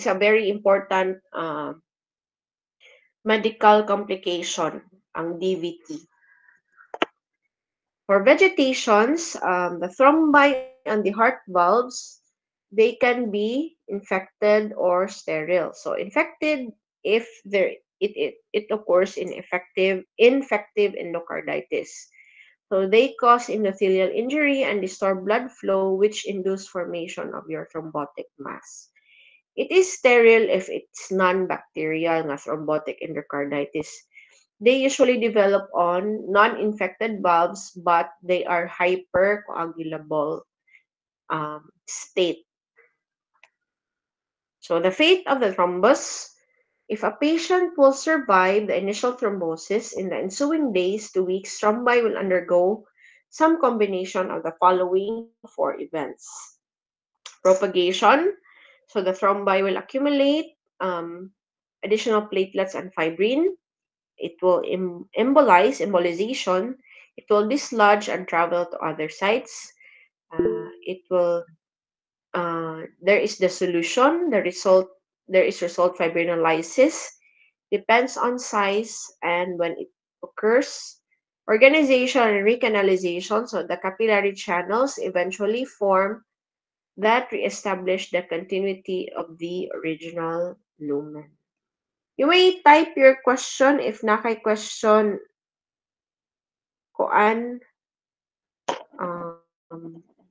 a very important medical complication, ang DVT. For vegetations, the thrombi on the heart valves, they can be infected or sterile. So infected if it occurs in infective endocarditis. So they cause endothelial injury and distort blood flow, which induce formation of your thrombotic mass. It is sterile if it's non-bacterial nga thrombotic endocarditis. They usually develop on non-infected valves, but they are hypercoagulable state. So the fate of the thrombus, if a patient will survive the initial thrombosis, in the ensuing days to weeks, thrombi will undergo some combination of the following four events. Propagation, so the thrombi will accumulate additional platelets and fibrin. It will embolization. It will dislodge and travel to other sites. It will there is the solution. There is result fibrinolysis. Depends on size and when it occurs. Organization and recanalization, so the capillary channels eventually form that reestablish the continuity of the original lumen. You may type your question if nakay question koan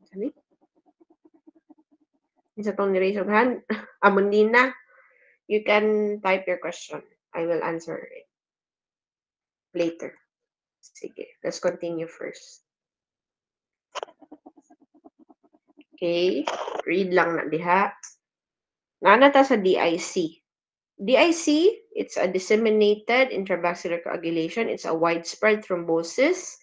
sabi? Isa tong ni-raise of hand. Amundina, you can type your question. I will answer it later. Sige, let's continue first. Okay, read lang na diha. Nanata sa DIC. DIC, it's a disseminated intravascular coagulation. It's a widespread thrombosis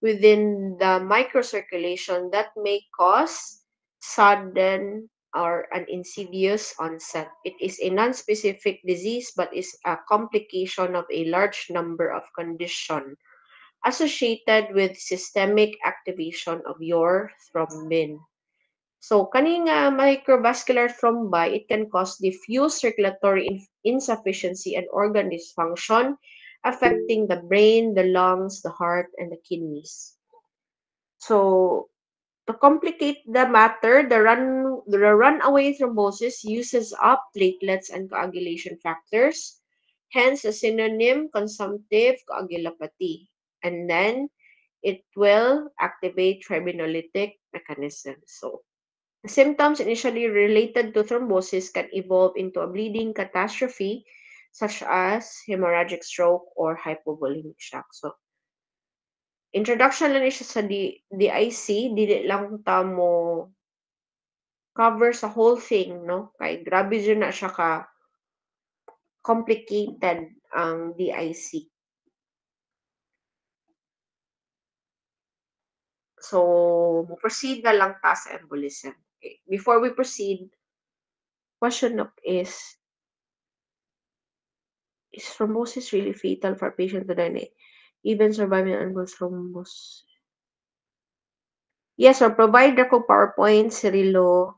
within the microcirculation that may cause sudden or an insidious onset. It is a non-specific disease but is a complication of a large number of conditions associated with systemic activation of your thrombin. So, kaning microvascular thrombi, it can cause diffuse circulatory insufficiency and organ dysfunction, affecting the brain, the lungs, the heart, and the kidneys. So, to complicate the matter, the runaway thrombosis uses up platelets and coagulation factors, hence a synonym consumptive coagulopathy. And then it will activate fibrinolytic mechanism. So, the symptoms initially related to thrombosis can evolve into a bleeding catastrophe such as hemorrhagic stroke or hypovolemic shock. So, introduction lang ni siya sa DIC, dili lang ta mo cover sa whole thing, no? Kay grabe dyan na siya ka complicated ang DIC. So, proceed na lang ta sa embolism. Okay. Before we proceed, question up is thrombosis really fatal for patients to die even surviving uncaused thrombus? Yes, or provide ako PowerPoint, Cirilo.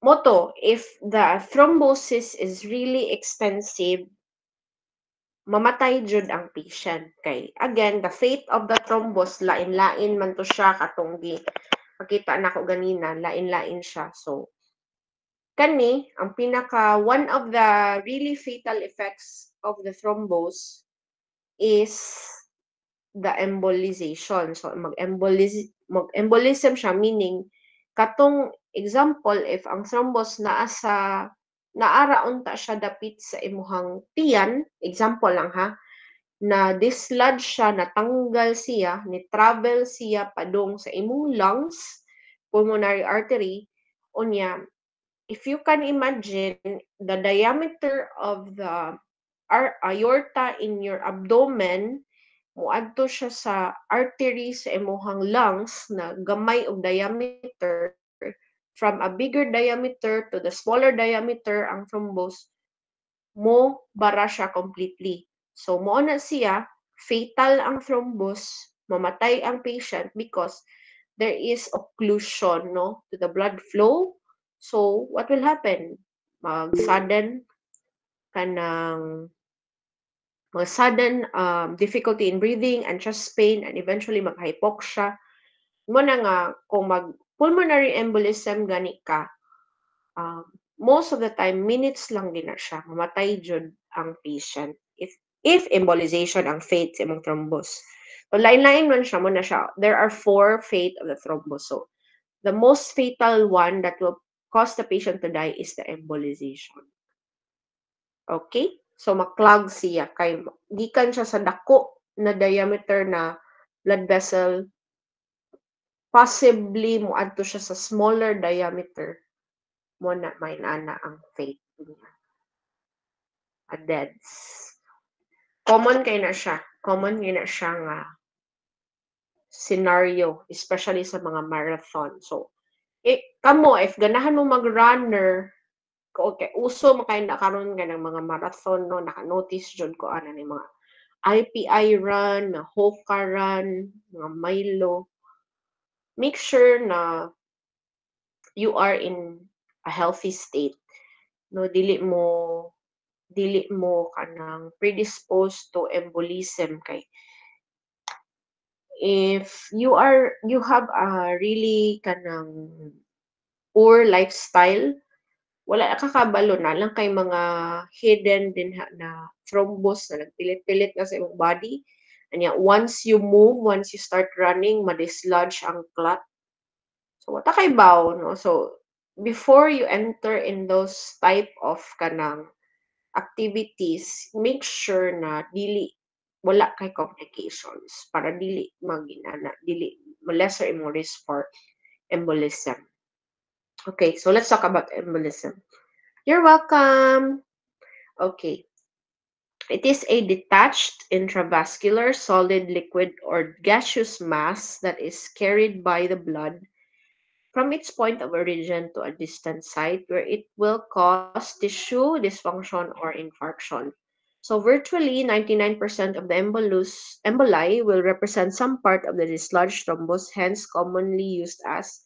Moto, if the thrombosis is really extensive, mamatay jud ang patient. Kay, again, the fate of the thrombus, lain-lain man to siya, katong gi, pakita na ko ganina, lain-lain siya. So, kani, ang one of the really fatal effects of the thrombus is the embolization. So, mag-embolism siya, meaning, katong example, if ang thrombus naara unta siya dapit sa imuhang tiyan, example lang ha, na dislodge siya, natanggal siya, ni-travel siya padung sa imong lungs, pulmonary artery, unya, if you can imagine, the diameter of the aorta in your abdomen, muadto siya sa artery sa imong lungs na gamay og diameter, from a bigger diameter to the smaller diameter ang thrombus, mo bara siya completely. So mo na siya, fatal ang thrombus, mamatay ang patient because there is occlusion, no, to the blood flow. So what will happen? Sudden difficulty in breathing and chest pain, and eventually mag-hypoxia. Mo na nga, kung mag-pulmonary embolism gani ka, most of the time, minutes lang din na siya. Mamatay jud ang patient. If embolization ang fate sa imong thrombus. So, lain-lain man siya, mo na siya. There are 4 fate of the thrombus. So, the most fatal one that will cause the patient to die is the embolization. Okay? So, maklag siya. Kay, gikan siya sa dako na diameter na blood vessel, possibly mo adto siya sa smaller diameter, mo na may nana ang fate niya. A deaths. Common kay na siya. Common kay na siya nga scenario, especially sa mga marathon. So, kamo, if ganahan mo mag-runner, okay, uso makay na karon nga ng mga marathon, no, naka-notice jud ko ana ni mga IPI run, na Hoka run, mga Milo. make sure na you are in a healthy state. No, dili mo kanang predisposed to embolism kay if you have a really kanang poor lifestyle, wala ka kabalo na lang kay mga hidden din na thrombus na nagpilit-pilit na sa imong body. Anya, once you move, once you start running, ma-dislodge ang clot. So, wata kay baw, no? So, before you enter in those type of kanang activities, make sure na wala kay complications para dili lesser imong risk for embolism. Okay, so let's talk about embolism. You're welcome. Okay. It is a detached intravascular solid liquid or gaseous mass that is carried by the blood from its point of origin to a distant site where it will cause tissue dysfunction or infarction. So virtually 99% of the emboli will represent some part of the dislodged thrombus, hence commonly used as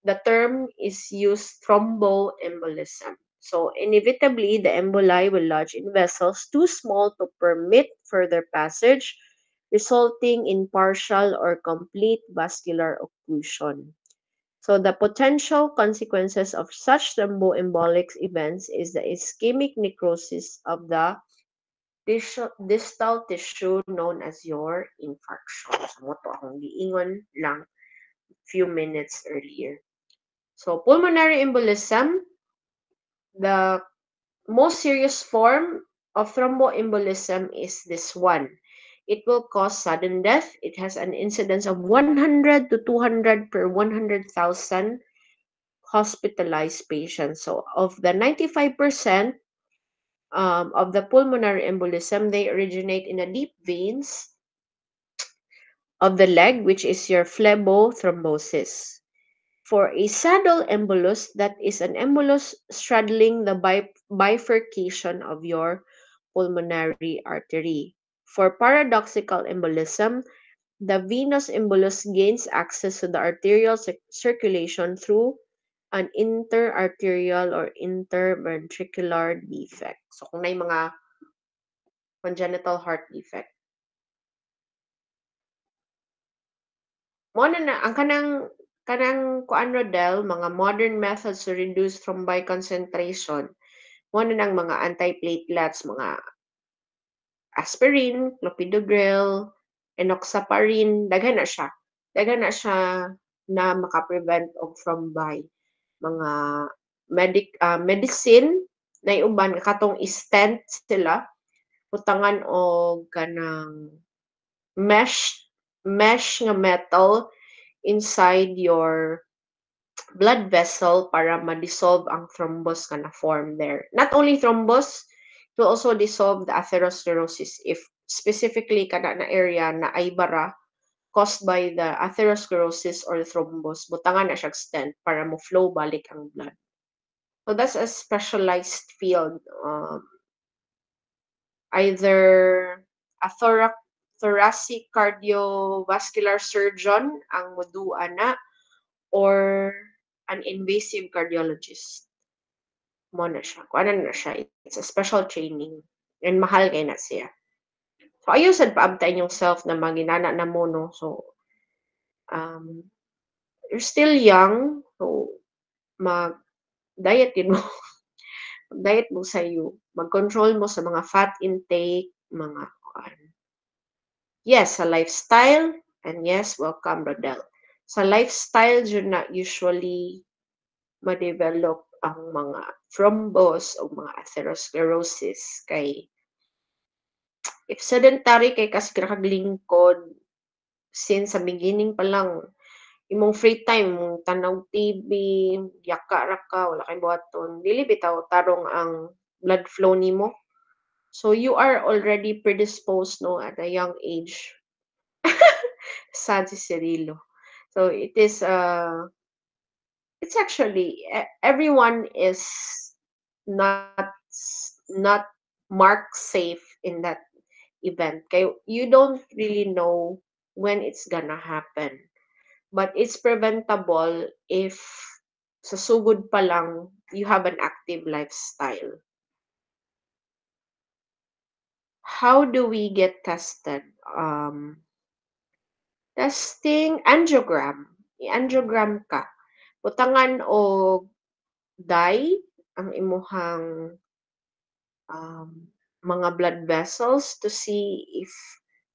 the term is used thromboembolism. So inevitably, the emboli will lodge in vessels too small to permit further passage, resulting in partial or complete vascular occlusion. So the potential consequences of such thromboembolic events is the ischemic necrosis of the distal tissue known as your infarction. So mo to akong giingon lang few minutes earlier. So pulmonary embolism, the most serious form of thromboembolism is this one. It will cause sudden death. It has an incidence of 100 to 200 per 100,000 hospitalized patients. So of the 95% of the pulmonary embolism, they originate in the deep veins of the leg, which is your phlebothrombosis. For a saddle embolus, that is an embolus straddling the bifurcation of your pulmonary artery. For paradoxical embolism, the venous embolus gains access to the arterial circulation through an interarterial or interventricular defect. So, kung may mga congenital heart defect. Mo na ang kanang kuan Rodel, mga modern methods to reduce thrombi concentration. Mo na ng mga antiplatelets, mga aspirin, clopidogrel, enoxaparin, daghan na siya. Daghan na siya na makaprevent og thrombi. Mga medicine na iuban katong stent sila butangan og kanang mesh mesh nga metal inside your blood vessel para ma-dissolve ang thrombus nga na-form there. Not only thrombus, it will also dissolve the atherosclerosis if specifically kana na area na ay bara caused by the atherosclerosis or thrombus. Butangan na siya stent para mo flow balik ang blood. So that's a specialized field. Either a thoracic cardiovascular surgeon ang moduan na or an invasive cardiologist. Mo na siya. Kung ano na siya. It's a special training. And mahal kay na siya. So, ayaw sad paabtayin yung self na maginana na mo, no? So, um, you're still young. So, mag-diet din mo. Mag-diet mo sa iyo. Mag-control mo sa mga fat intake, mga yes, sa lifestyle. And yes, welcome, Rodel. Sa lifestyle, yun na usually ma-develop ang mga thrombus o mga atherosclerosis kay if sedentary kay kasi kaglingkod since sa beginning pa lang imong free time mong tanaw TV, yaka ra ka, wala kay buhaton, dili bitaw tarong ang blood flow nimo. So you are already predisposed no at a young age. Sad si Cirilo. So it is it's actually everyone is not not mark safe in that event. Kay you don't really know when it's gonna happen. but it's preventable if sa sugod pa lang you have an active lifestyle. How do we get tested? Testing angiogram. I-angiogram ka. Butangan og dye ang imuhang mga blood vessels to see if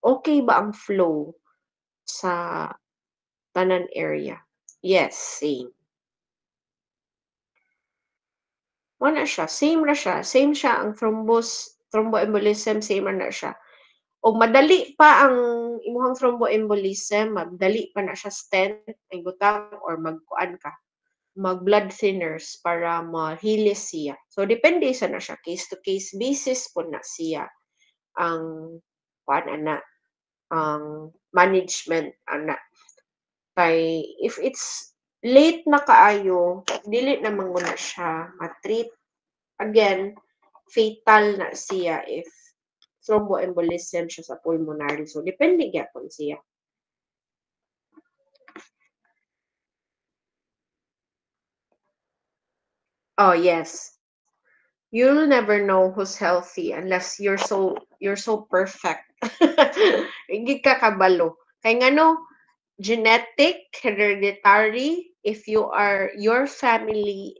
okay ba ang flow sa tanan area. Yes, same. Wala siya, same ra siya, same siya ang thromboembolism, same ra na siya. O madali pa ang imuhang thromboembolism, madali pa na siya stent, ay butang or magkuan ka, mag-blood thinners para mahilis siya. So, depende sa na siya, case-to-case basis po na siya ang kuan ana, ang management ana. Kay if it's late na kaayo, dili na manguna siya ma-treat. Again, fatal na siya if thromboembolism siya sa pulmonary. So, depende gyapon siya. Oh, yes. You'll never know who's healthy unless you're so perfect. Hindi ka kabalo. Kay ngano, genetic, hereditary, if your family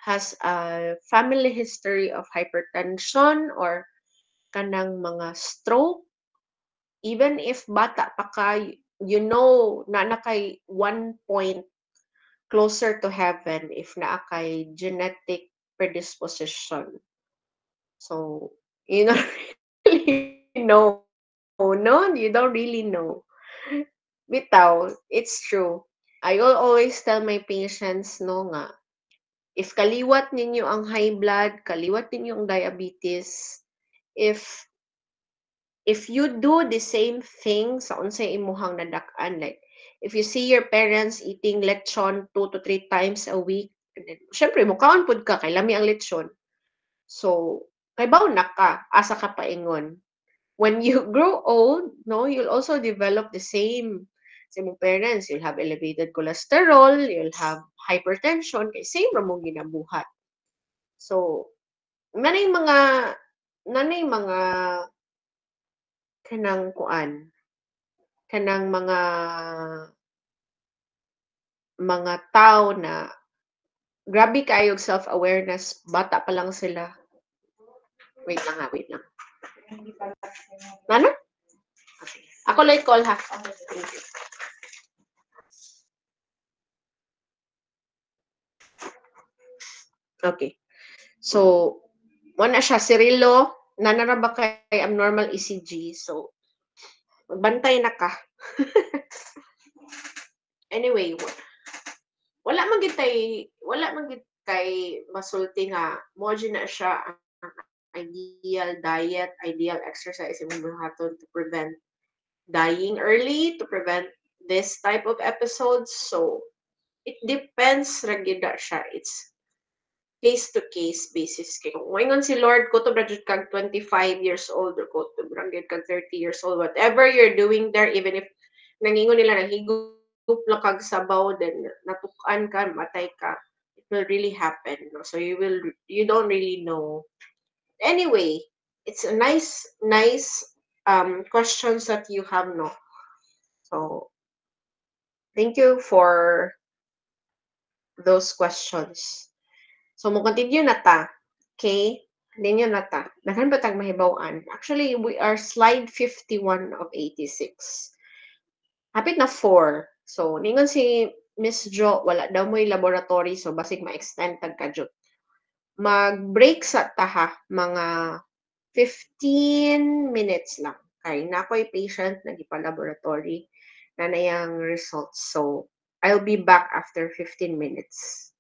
has a family history of hypertension or kanang mga stroke, even if bata pa ka, na kay 1 point closer to heaven if na kay genetic predisposition. So, you don't really know. No, you don't really know. Bitaw, it's true. I will always tell my patients, no nga, if kaliwat ninyo ang high blood, kaliwat ninyo ang diabetes, if you do the same thing sa unsay imuhang nadak-an, like if you see your parents eating lechon 2 to 3 times a week, syempre mukaon pud ka kay lami ang lechon. So, kay na ka, asa ka paingon. When you grow old, no, you'll also develop the same sa imong parents. You'll have elevated cholesterol, you'll have hypertension, kay same ra mong ginabuhat. So, nanay mga kanang kuan, kanang mga tao na grabe kayog self-awareness, bata pa lang sila. Wait lang ha, wait lang. Ano? Okay. Ako like call ha. Thank you. Okay. So, wala siya, Cirilo, nanara ba kay abnormal ECG? So, magbantay na ka. Anyway, wala man gid kay masulti nga mo na siya ang ideal diet, ideal exercise imong buhaton to prevent dying early, to prevent this type of episodes. So, it depends ra gyud siya. It's case-to-case basis. Kay kung moingon si Lord, kutob ra jud kag 25 years old or kutob ra gyud kag 30 years old, whatever you're doing there, even if nangingon nila nahigop lang kag sabaw, then natukan ka, matay ka, it will really happen. No? So you don't really know. Anyway, it's a nice questions that you have, no. So thank you for those questions. So mo continue na ta. Okay? Ninyo na ta. Daghan ba tag mahibaw-an? Actually, we are slide 51 of 86. Hapit na 4. So, ningon si Miss Jo, wala daw mo'y laboratory, so basig ma-extend tag kadyot. Mag-break sa taha, mga 15 minutes lang. Kay na ako'y patient, nagipa-laboratory, na nayang results. So, I'll be back after 15 minutes.